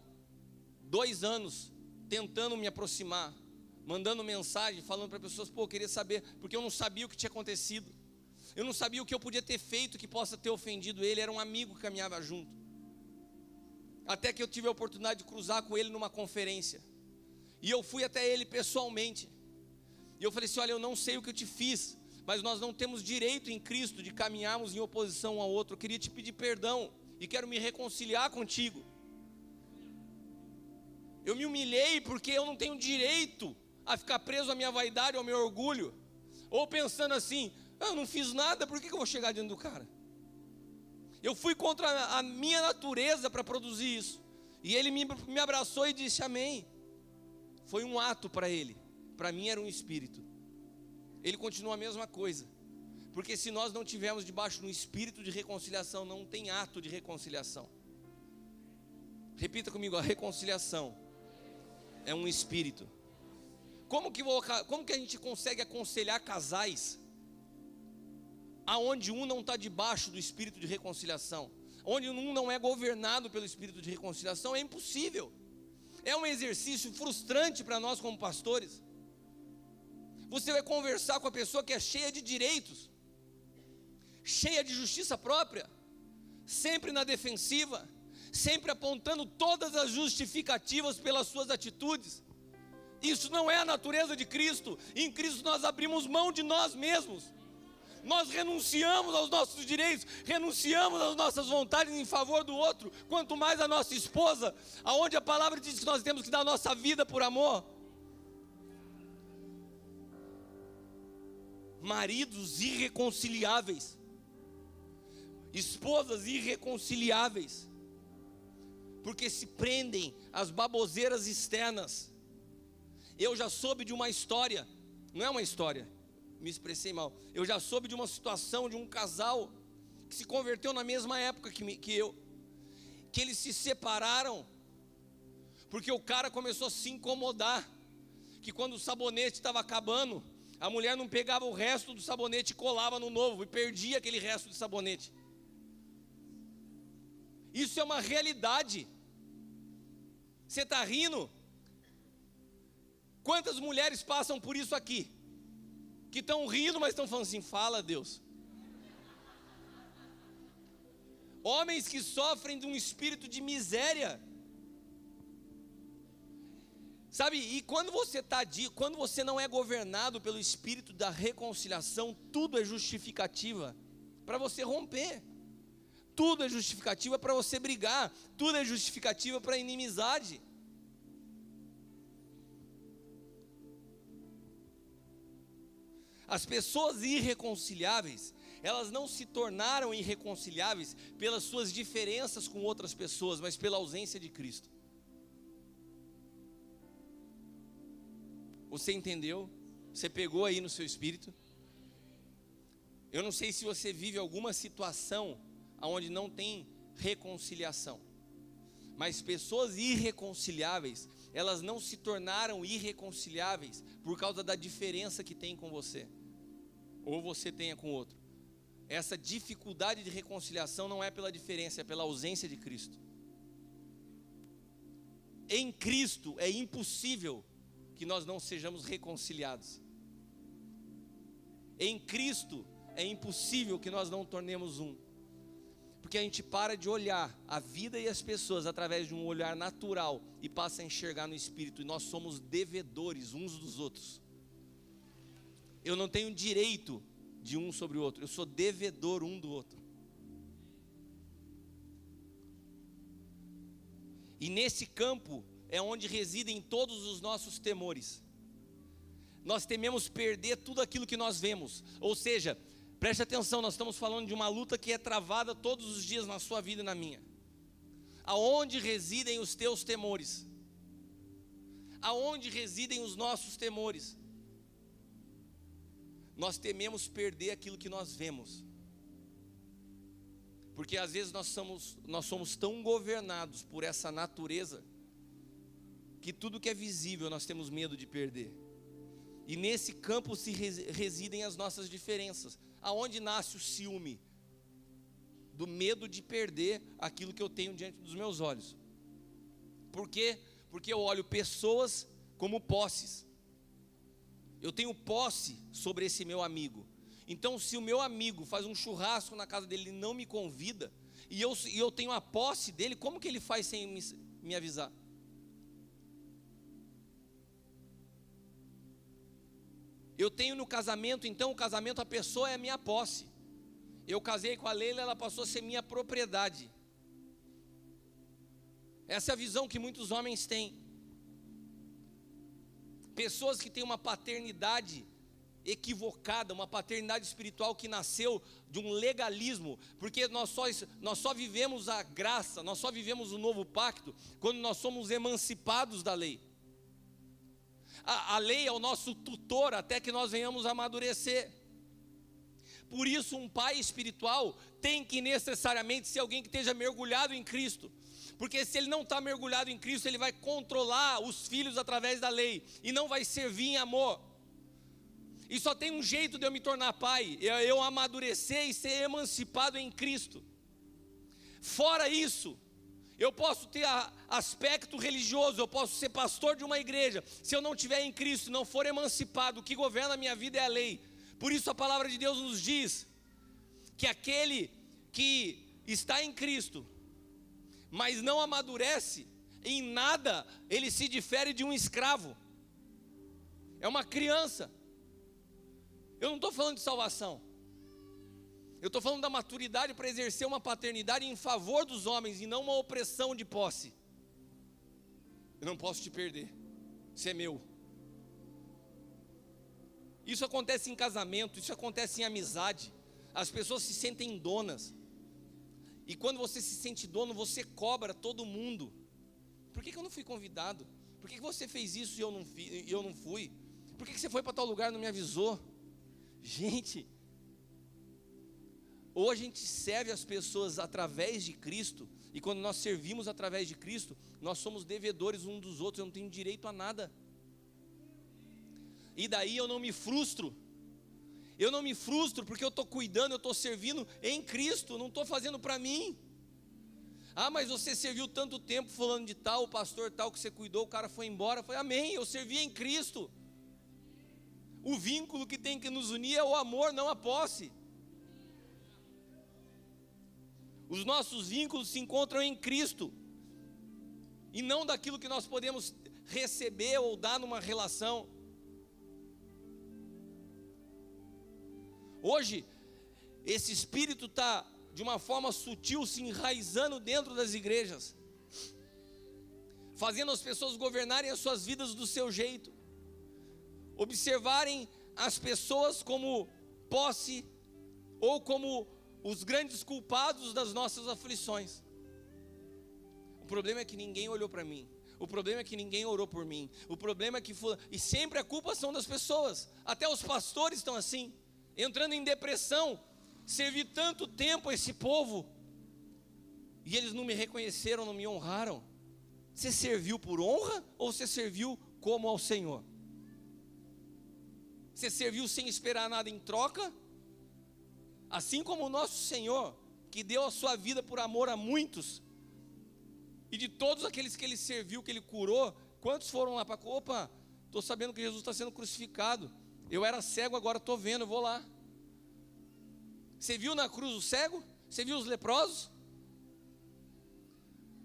Speaker 1: 2 anos tentando me aproximar, mandando mensagem, falando para pessoas, eu queria saber, porque eu não sabia o que tinha acontecido. Eu não sabia o que eu podia ter feito que possa ter ofendido ele. Era um amigo que caminhava junto. Até que eu tive a oportunidade de cruzar com ele numa conferência. E eu fui até ele pessoalmente. E eu falei assim, olha, eu não sei o que eu te fiz, mas nós não temos direito em Cristo de caminharmos em oposição um ao outro. Eu queria te pedir perdão e quero me reconciliar contigo. Eu me humilhei porque eu não tenho direito a ficar preso à minha vaidade, ao meu orgulho. Ou pensando assim, eu não fiz nada, por que eu vou chegar diante do cara? Eu fui contra a minha natureza para produzir isso. E ele me abraçou e disse amém. Foi um ato para ele. Para mim era um espírito. Ele continua a mesma coisa. Porque se nós não tivermos debaixo do espírito de reconciliação, não tem ato de reconciliação. Repita comigo, a reconciliação é um espírito. Como que a gente consegue aconselhar casais aonde um não está debaixo do espírito de reconciliação, onde um não é governado pelo espírito de reconciliação? É impossível. É um exercício frustrante para nós como pastores. Você vai conversar com a pessoa que é cheia de direitos, cheia de justiça própria, sempre na defensiva, sempre apontando todas as justificativas pelas suas atitudes. Isso não é a natureza de Cristo. Em Cristo nós abrimos mão de nós mesmos. Nós renunciamos aos nossos direitos, renunciamos às nossas vontades em favor do outro. Quanto mais a nossa esposa, aonde a palavra diz que nós temos que dar a nossa vida por amor. Maridos irreconciliáveis, esposas irreconciliáveis, porque se prendem às baboseiras externas. Eu já soube de uma história, não é uma história, me expressei mal. Eu já soube de uma situação de um casal que se converteu na mesma época que eu, que eles se separaram porque o cara começou a se incomodar, que quando o sabonete estava acabando, a mulher não pegava o resto do sabonete e colava no novo, e perdia aquele resto de sabonete. Isso é uma realidade. Você está rindo? Quantas mulheres passam por isso aqui? Que estão rindo, mas estão falando assim, fala Deus. Homens que sofrem de um espírito de miséria. Sabe, e quando você não é governado pelo espírito da reconciliação, tudo é justificativa para você romper. Tudo é justificativa para você brigar, tudo é justificativa para inimizade. As pessoas irreconciliáveis, elas não se tornaram irreconciliáveis pelas suas diferenças com outras pessoas, mas pela ausência de Cristo. Você entendeu? Você pegou aí no seu espírito? Eu não sei se você vive alguma situação onde não tem reconciliação, mas pessoas irreconciliáveis, elas não se tornaram irreconciliáveis por causa da diferença que tem com você, ou você tenha com outro. Essa dificuldade de reconciliação não é pela diferença, é pela ausência de Cristo. Em Cristo é impossível que nós não sejamos reconciliados. Em Cristo é impossível que nós não tornemos um. Porque a gente para de olhar a vida e as pessoas através de um olhar natural e passa a enxergar no Espírito, e nós somos devedores uns dos outros. Eu não tenho direito de um sobre o outro, eu sou devedor um do outro. E nesse campo é onde residem todos os nossos temores. Nós tememos perder tudo aquilo que nós vemos. Ou seja, preste atenção, nós estamos falando de uma luta que é travada todos os dias na sua vida e na minha. Aonde residem os teus temores? Aonde residem os nossos temores? Nós tememos perder aquilo que nós vemos. Porque às vezes nós somos tão governados por essa natureza, que tudo que é visível nós temos medo de perder. E nesse campo se residem as nossas diferenças. Aonde nasce o ciúme? Do medo de perder aquilo que eu tenho diante dos meus olhos. Por quê? Porque eu olho pessoas como posses. Eu tenho posse sobre esse meu amigo. Então, se o meu amigo faz um churrasco na casa dele e não me convida, e eu tenho a posse dele, como que ele faz sem me avisar? Eu tenho no casamento, então o casamento, a pessoa é a minha posse. Eu casei com a Leila, ela passou a ser minha propriedade. Essa é a visão que muitos homens têm. Pessoas que têm uma paternidade equivocada, uma paternidade espiritual que nasceu de um legalismo, porque nós só vivemos a graça, nós só vivemos o novo pacto quando nós somos emancipados da lei. A lei é o nosso tutor até que nós venhamos a amadurecer. Por isso um pai espiritual tem que necessariamente ser alguém que esteja mergulhado em Cristo, porque se ele não está mergulhado em Cristo, ele vai controlar os filhos através da lei, e não vai servir em amor. E só tem um jeito de eu me tornar pai, eu amadurecer e ser emancipado em Cristo. Fora isso, eu posso ter aspecto religioso, eu posso ser pastor de uma igreja, se eu não estiver em Cristo, não for emancipado, o que governa a minha vida é a lei. Por isso a palavra de Deus nos diz que aquele que está em Cristo, mas não amadurece, em nada ele se difere de um escravo. É uma criança. Eu não estou falando de salvação. Eu estou falando da maturidade para exercer uma paternidade em favor dos homens e não uma opressão de posse. Eu não posso te perder, você é meu. Isso acontece em casamento, isso acontece em amizade. As pessoas se sentem donas. E quando você se sente dono, você cobra todo mundo. Por que eu não fui convidado? Por que você fez isso e eu não fui? Por que você foi para tal lugar e não me avisou? Gente, ou a gente serve as pessoas através de Cristo, e quando nós servimos através de Cristo, nós somos devedores uns dos outros, eu não tenho direito a nada. E daí eu não me frustro. Eu não me frustro porque eu estou cuidando, eu estou servindo em Cristo, não estou fazendo para mim. Ah, mas você serviu tanto tempo falando de tal, o pastor tal que você cuidou, o cara foi embora. Eu falei, amém, eu servi em Cristo. O vínculo que tem que nos unir é o amor, não a posse. Os nossos vínculos se encontram em Cristo, e não daquilo que nós podemos receber ou dar numa relação. Hoje, esse espírito está de uma forma sutil se enraizando dentro das igrejas, fazendo as pessoas governarem as suas vidas do seu jeito, observarem as pessoas como posse ou como os grandes culpados das nossas aflições. O problema é que ninguém olhou para mim. O problema é que ninguém orou por mim. O problema é que e sempre a culpa são das pessoas. Até os pastores estão assim, entrando em depressão. Servi tanto tempo a esse povo e eles não me reconheceram, não me honraram. Você serviu por honra ou você serviu como ao Senhor? Você serviu sem esperar nada em troca? Assim como o nosso Senhor, que deu a sua vida por amor a muitos, e de todos aqueles que Ele serviu, que Ele curou, quantos foram lá para... Opa, estou sabendo que Jesus está sendo crucificado, eu era cego, agora estou vendo, eu vou lá. Você viu na cruz o cego? Você viu os leprosos?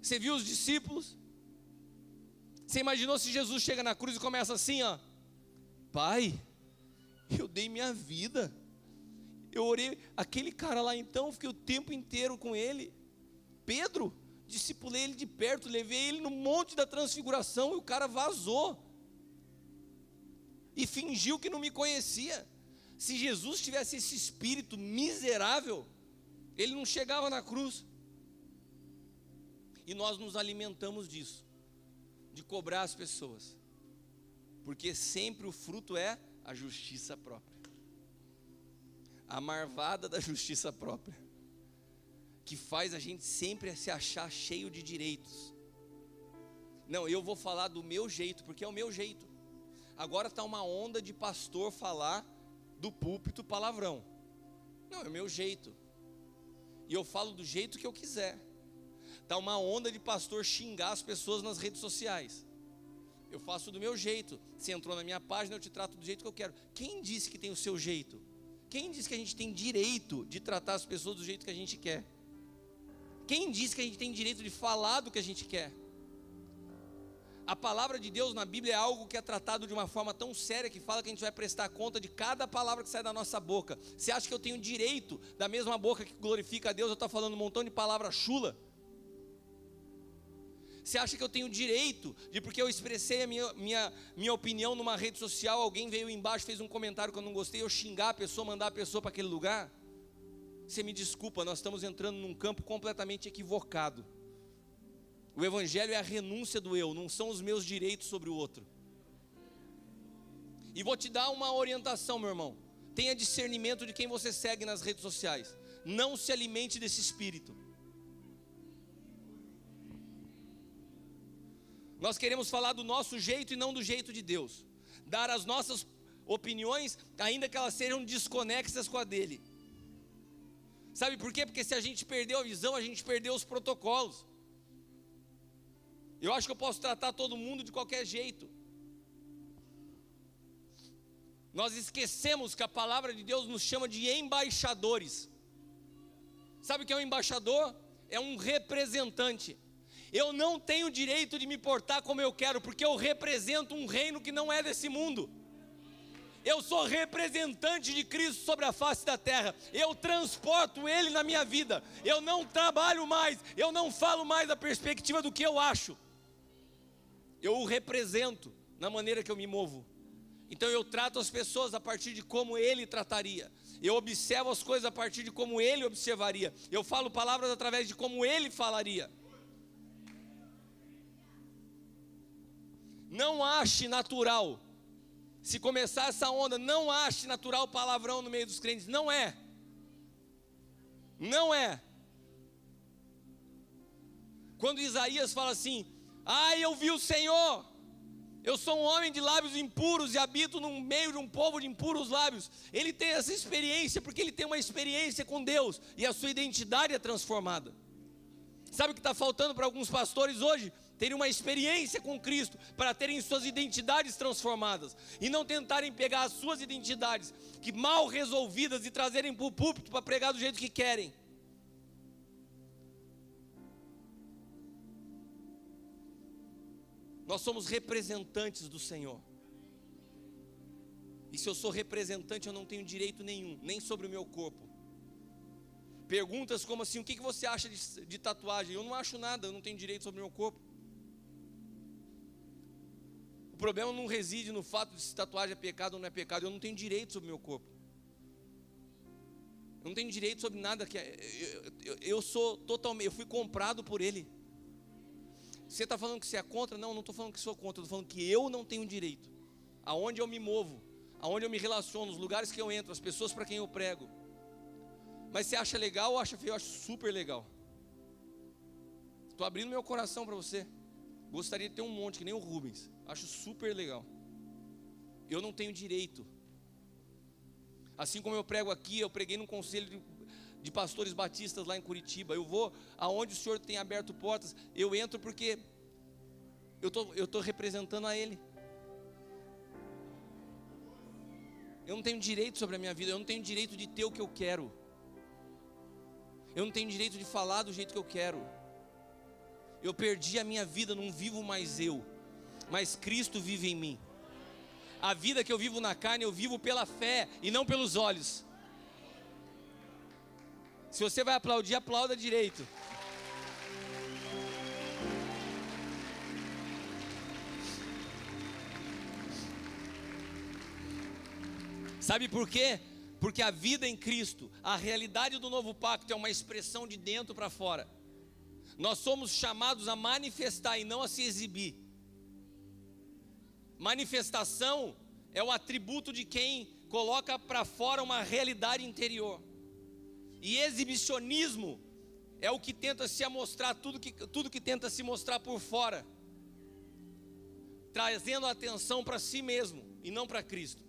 Speaker 1: Você viu os discípulos? Você imaginou se Jesus chega na cruz e começa assim, ó: Pai, eu dei minha vida, eu orei, aquele cara lá então, fiquei o tempo inteiro com ele. Pedro, discipulei ele de perto, levei ele no Monte da Transfiguração e o cara vazou. E fingiu que não me conhecia. Se Jesus tivesse esse espírito miserável, ele não chegava na cruz. E nós nos alimentamos disso, de cobrar as pessoas, porque sempre o fruto é a justiça própria, a marvada da justiça própria, que faz a gente sempre se achar cheio de direitos. Não, eu vou falar do meu jeito, porque é o meu jeito. Agora está uma onda de pastor falar do púlpito palavrão. Não, é o meu jeito, e eu falo do jeito que eu quiser. Está uma onda de pastor xingar as pessoas nas redes sociais. Eu faço do meu jeito. Se entrou na minha página, eu te trato do jeito que eu quero. Quem disse que tem o seu jeito? Quem disse que a gente tem direito de tratar as pessoas do jeito que a gente quer? Quem disse que a gente tem direito de falar do que a gente quer? A palavra de Deus na Bíblia é algo que é tratado de uma forma tão séria que fala que a gente vai prestar conta de cada palavra que sai da nossa boca. Você acha que eu tenho direito, da mesma boca que glorifica a Deus, eu estou falando um montão de palavra chula? Você acha que eu tenho direito de, porque eu expressei a minha opinião numa rede social, alguém veio embaixo, fez um comentário que eu não gostei, eu xingar a pessoa, mandar a pessoa para aquele lugar? Você me desculpa, nós estamos entrando num campo completamente equivocado. O evangelho é a renúncia do eu, não são os meus direitos sobre o outro. E vou te dar uma orientação, meu irmão. Tenha discernimento de quem você segue nas redes sociais. Não se alimente desse espírito. Nós queremos falar do nosso jeito e não do jeito de Deus. Dar as nossas opiniões, ainda que elas sejam desconexas com a dele. Sabe por quê? Porque se a gente perdeu a visão, a gente perdeu os protocolos. Eu acho que eu posso tratar todo mundo de qualquer jeito. Nós esquecemos que a palavra de Deus nos chama de embaixadores. Sabe o que é um embaixador? É um representante. Eu não tenho direito de me portar como eu quero, porque eu represento um reino que não é desse mundo. Eu sou representante de Cristo sobre a face da terra. Eu transporto Ele na minha vida. Eu não trabalho mais, eu não falo mais da perspectiva do que eu acho. Eu o represento na maneira que eu me movo. Então eu trato as pessoas a partir de como Ele trataria. Eu observo as coisas a partir de como Ele observaria. Eu falo palavras através de como Ele falaria. Não ache natural, se começar essa onda, não ache natural palavrão no meio dos crentes. Não é. Não é. Quando Isaías fala assim: eu vi o Senhor, eu sou um homem de lábios impuros e habito no meio de um povo de impuros lábios. Ele tem essa experiência porque ele tem uma experiência com Deus e a sua identidade é transformada. Sabe o que está faltando para alguns pastores hoje? Terem uma experiência com Cristo, para terem suas identidades transformadas, e não tentarem pegar as suas identidades, que mal resolvidas, e trazerem para o púlpito para pregar do jeito que querem. Nós somos representantes do Senhor, e se eu sou representante, eu não tenho direito nenhum, nem sobre o meu corpo. Perguntas como assim: o que você acha de tatuagem? Eu não acho nada, eu não tenho direito sobre o meu corpo. O problema não reside no fato de se tatuagem é pecado ou não é pecado. Eu não tenho direito sobre o meu corpo. Eu não tenho direito sobre nada que eu sou totalmente. Eu fui comprado por Ele. Você está falando que você é contra? Não, não estou falando que sou contra. Estou falando que eu não tenho direito. Aonde eu me movo, aonde eu me relaciono, os lugares que eu entro, as pessoas para quem eu prego. Mas você acha legal ou acha feio? Eu acho super legal. Estou abrindo meu coração para você. Gostaria de ter um monte, que nem o Rubens. Acho super legal. Eu não tenho direito. Assim como eu prego aqui, eu preguei num conselho de pastores batistas lá em Curitiba. Eu vou aonde o Senhor tem aberto portas. Eu entro porque eu estou representando a Ele. Eu não tenho direito sobre a minha vida. Eu não tenho direito de ter o que eu quero. Eu não tenho direito de falar do jeito que eu quero. Eu perdi a minha vida, não vivo mais eu, mas Cristo vive em mim. A vida que eu vivo na carne, eu vivo pela fé e não pelos olhos. Se você vai aplaudir, aplauda direito. Sabe por quê? Porque a vida em Cristo, a realidade do novo pacto é uma expressão de dentro para fora. Nós somos chamados a manifestar e não a se exibir. Manifestação é o atributo de quem coloca para fora uma realidade interior. E exibicionismo é o que tenta se amostrar, tudo que tenta se mostrar por fora, trazendo a atenção para si mesmo e não para Cristo.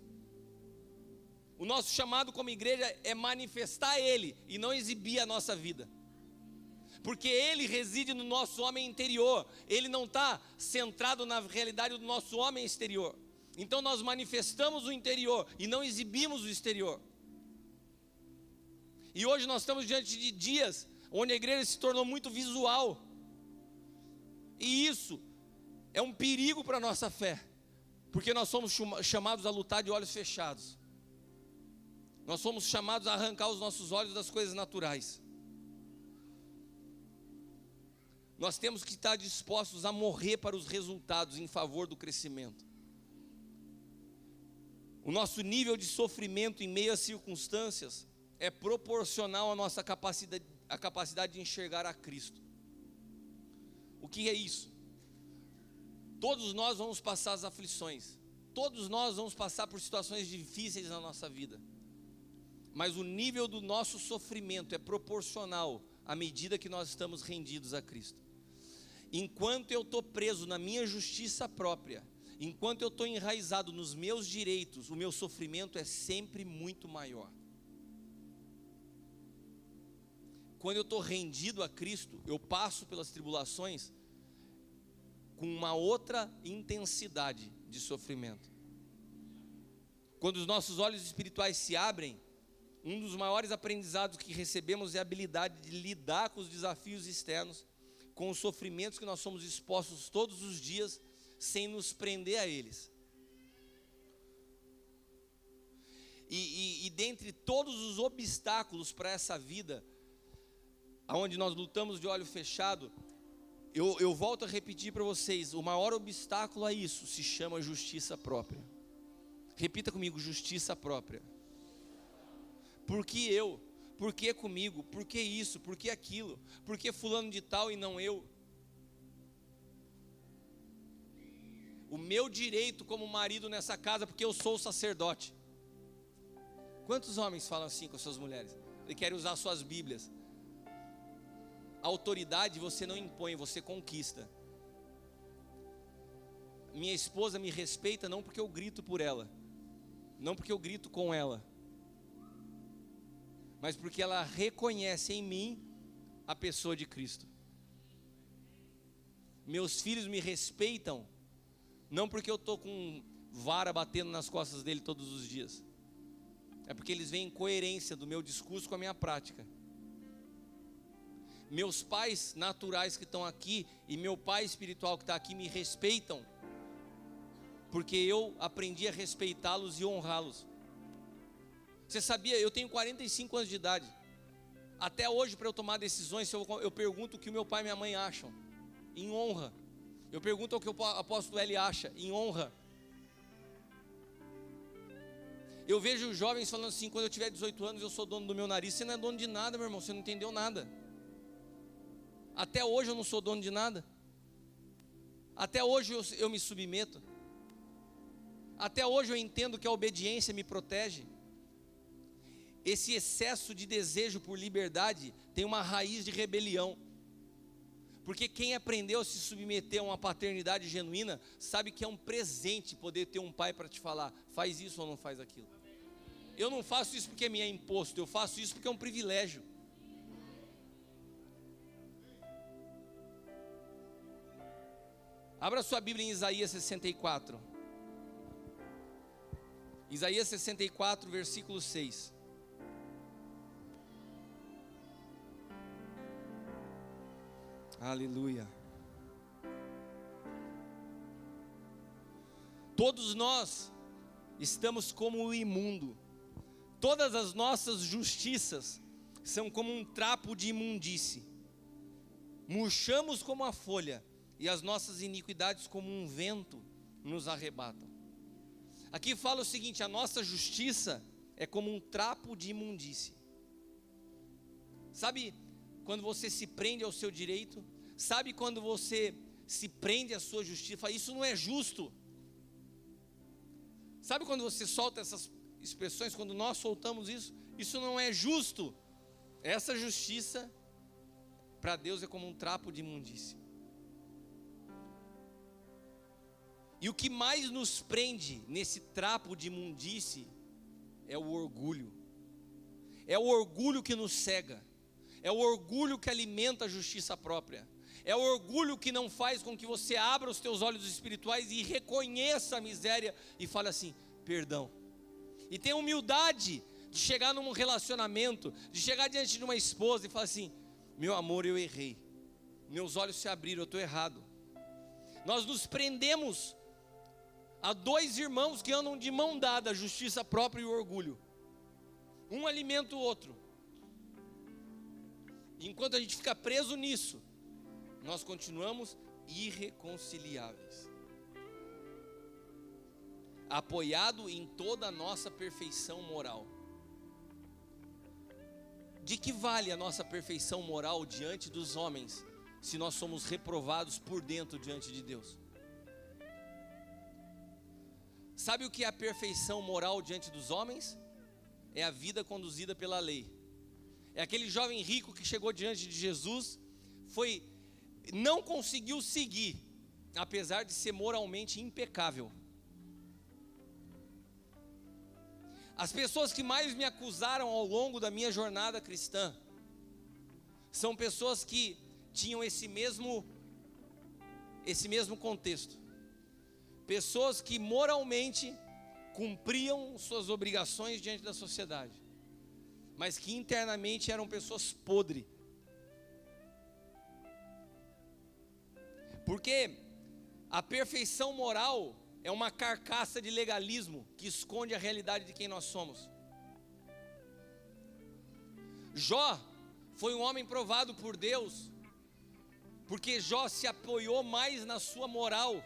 Speaker 1: O nosso chamado como igreja é manifestar Ele e não exibir a nossa vida, porque Ele reside no nosso homem interior, Ele não está centrado na realidade do nosso homem exterior. Então nós manifestamos o interior e não exibimos o exterior. E hoje nós estamos diante de dias onde a igreja se tornou muito visual, e isso é um perigo para a nossa fé, porque nós somos chamados a lutar de olhos fechados. Nós somos chamados a arrancar os nossos olhos das coisas naturais. Nós temos que estar dispostos a morrer para os resultados em favor do crescimento. O nosso nível de sofrimento em meio às circunstâncias é proporcional à nossa capacidade de enxergar a Cristo. O que é isso? Todos nós vamos passar as aflições, todos nós vamos passar por situações difíceis na nossa vida, mas o nível do nosso sofrimento é proporcional à medida que nós estamos rendidos a Cristo. Enquanto eu estou preso na minha justiça própria, enquanto eu estou enraizado nos meus direitos, o meu sofrimento é sempre muito maior. Quando eu estou rendido a Cristo, eu passo pelas tribulações com uma outra intensidade de sofrimento. Quando os nossos olhos espirituais se abrem, um dos maiores aprendizados que recebemos é a habilidade de lidar com os desafios externos, com os sofrimentos que nós somos expostos todos os dias, sem nos prender a eles. E dentre todos os obstáculos para essa vida, onde nós lutamos de olho fechado, eu volto a repetir para vocês, o maior obstáculo a isso se chama justiça própria. Repita comigo, justiça própria. Por que eu? Por que comigo? Por que isso? Por que aquilo? Por que fulano de tal e não eu? O meu direito como marido nessa casa, porque eu sou o sacerdote. Quantos homens falam assim com as suas mulheres? Eles querem usar suas bíblias. A autoridade você não impõe, você conquista. Minha esposa me respeita não porque eu grito por ela, não porque eu grito com ela, mas porque ela reconhece em mim a pessoa de Cristo. Meus filhos me respeitam, não porque eu estou com vara batendo nas costas dele todos os dias, é porque eles veem coerência do meu discurso com a minha prática. Meus pais naturais que estão aqui e meu pai espiritual que está aqui me respeitam, porque eu aprendi a respeitá-los e honrá-los. Você sabia, eu tenho 45 anos de idade. Até hoje, para eu tomar decisões, eu pergunto o que o meu pai e minha mãe acham, em honra. Eu pergunto o que o apóstolo Eli acha, em honra. Eu vejo jovens falando assim, quando eu tiver 18 anos eu sou dono do meu nariz. Você não é dono de nada, meu irmão, você não entendeu nada. Até hoje eu não sou dono de nada. Até hoje eu me submeto. Até hoje eu entendo que a obediência me protege. Esse excesso de desejo por liberdade tem uma raiz de rebelião. Porque quem aprendeu a se submeter a uma paternidade genuína, sabe que é um presente poder ter um pai para te falar, faz isso ou não faz aquilo. Eu não faço isso porque me é imposto, eu faço isso porque é um privilégio. Abra sua Bíblia em Isaías 64. Isaías 64, versículo 6. Aleluia. Todos nós estamos como o imundo. Todas as nossas justiças são como um trapo de imundície. Murchamos como a folha, e as nossas iniquidades como um vento nos arrebatam. Aqui fala o seguinte: a nossa justiça é como um trapo de imundície. Sabe quando você se prende ao seu direito? Sabe quando você se prende à sua justiça? Fala, isso não é justo. Sabe quando você solta essas expressões, quando nós soltamos isso? Isso não é justo. Essa justiça, para Deus, é como um trapo de imundície. E o que mais nos prende nesse trapo de imundície é o orgulho. É o orgulho que nos cega. É o orgulho que alimenta a justiça própria. É o orgulho que não faz com que você abra os teus olhos espirituais e reconheça a miséria e fale assim, perdão. E tenha humildade de chegar num relacionamento, de chegar diante de uma esposa e falar assim, meu amor, eu errei. Meus olhos se abriram, eu estou errado. Nós nos prendemos a dois irmãos que andam de mão dada, a justiça própria e o orgulho. Um alimenta o outro. E enquanto a gente fica preso nisso, nós continuamos irreconciliáveis. Apoiado em toda a nossa perfeição moral. De que vale a nossa perfeição moral diante dos homens, se nós somos reprovados por dentro diante de Deus? Sabe o que é a perfeição moral diante dos homens? É a vida conduzida pela lei. É aquele jovem rico que chegou diante de Jesus, não conseguiu seguir, apesar de ser moralmente impecável. As pessoas que mais me acusaram ao longo da minha jornada cristã são pessoas que tinham esse mesmo contexto. Pessoas que moralmente cumpriam suas obrigações diante da sociedade, mas que internamente eram pessoas podres. Porque a perfeição moral é uma carcaça de legalismo que esconde a realidade de quem nós somos. Jó foi um homem provado por Deus, porque Jó se apoiou mais na sua moral.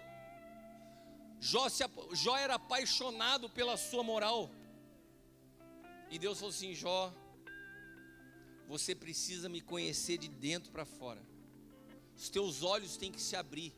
Speaker 1: Jó era apaixonado pela sua moral. E Deus falou assim, Jó, você precisa me conhecer de dentro para fora. Os teus olhos têm que se abrir.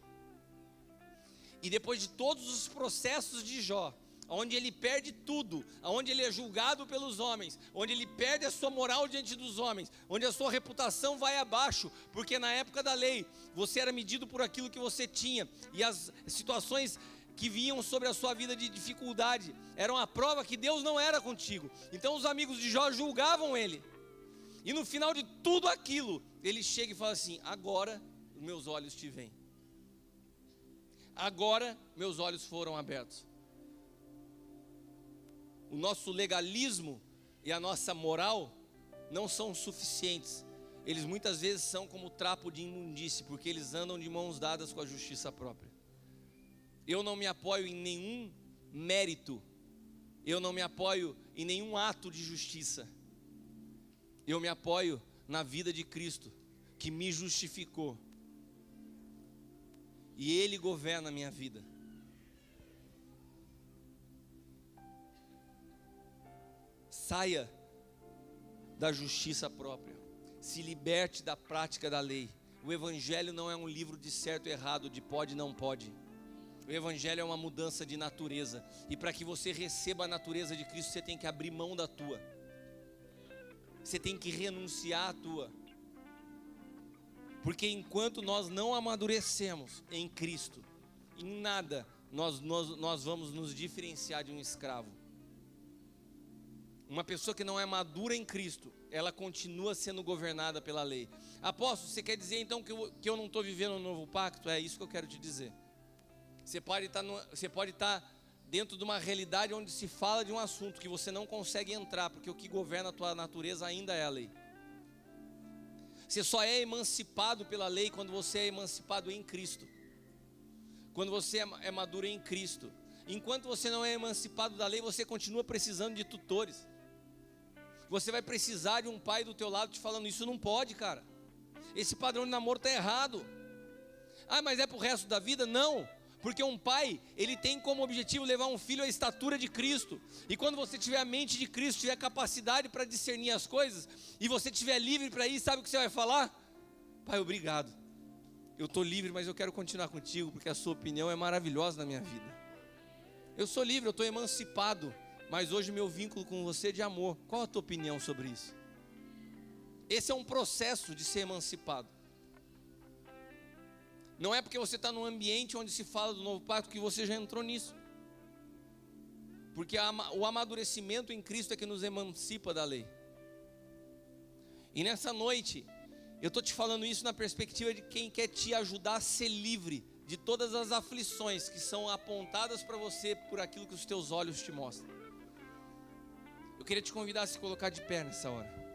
Speaker 1: E depois de todos os processos de Jó, onde ele perde tudo, onde ele é julgado pelos homens, onde ele perde a sua moral diante dos homens, onde a sua reputação vai abaixo, porque na época da lei, você era medido por aquilo que você tinha, e as situações que vinham sobre a sua vida de dificuldade eram a prova que Deus não era contigo. Então os amigos de Jó julgavam ele, e no final de tudo aquilo, ele chega e fala assim, agora meus olhos te veem. Agora meus olhos foram abertos. O nosso legalismo e a nossa moral não são suficientes. Eles muitas vezes são como trapo de imundície, porque eles andam de mãos dadas com a justiça própria. Eu não me apoio em nenhum mérito. Eu não me apoio em nenhum ato de justiça. Eu me apoio na vida de Cristo, que me justificou. E Ele governa a minha vida. Saia da justiça própria. Se liberte da prática da lei. O Evangelho não é um livro de certo e errado, de pode e não pode. O Evangelho é uma mudança de natureza. E para que você receba a natureza de Cristo, você tem que abrir mão da tua. Você tem que renunciar à tua. Porque enquanto nós não amadurecemos em Cristo, em nada nós vamos nos diferenciar de um escravo. Uma pessoa que não é madura em Cristo, ela continua sendo governada pela lei. Apóstolo, você quer dizer então que eu não estou vivendo um novo pacto? É isso que eu quero te dizer. Você pode estar dentro de uma realidade onde se fala de um assunto que você não consegue entrar, porque o que governa a tua natureza ainda é a lei. Você só é emancipado pela lei quando você é emancipado em Cristo. Quando você é maduro em Cristo. Enquanto você não é emancipado da lei, você continua precisando de tutores. Você vai precisar de um pai do teu lado te falando, isso não pode, cara. Esse padrão de namoro está errado. Ah, mas é para o resto da vida? Não. Porque um pai, ele tem como objetivo levar um filho à estatura de Cristo. E quando você tiver a mente de Cristo, tiver capacidade para discernir as coisas, e você estiver livre para ir, sabe o que você vai falar? Pai, obrigado. Eu estou livre, mas eu quero continuar contigo, porque a sua opinião é maravilhosa na minha vida. Eu sou livre, eu estou emancipado, mas hoje meu vínculo com você é de amor. Qual a tua opinião sobre isso? Esse é um processo de ser emancipado. Não é porque você está num ambiente onde se fala do novo pacto que você já entrou nisso. Porque o amadurecimento em Cristo é que nos emancipa da lei. E nessa noite, eu estou te falando isso na perspectiva de quem quer te ajudar a ser livre de todas as aflições que são apontadas para você por aquilo que os teus olhos te mostram. Eu queria te convidar a se colocar de pé nessa hora.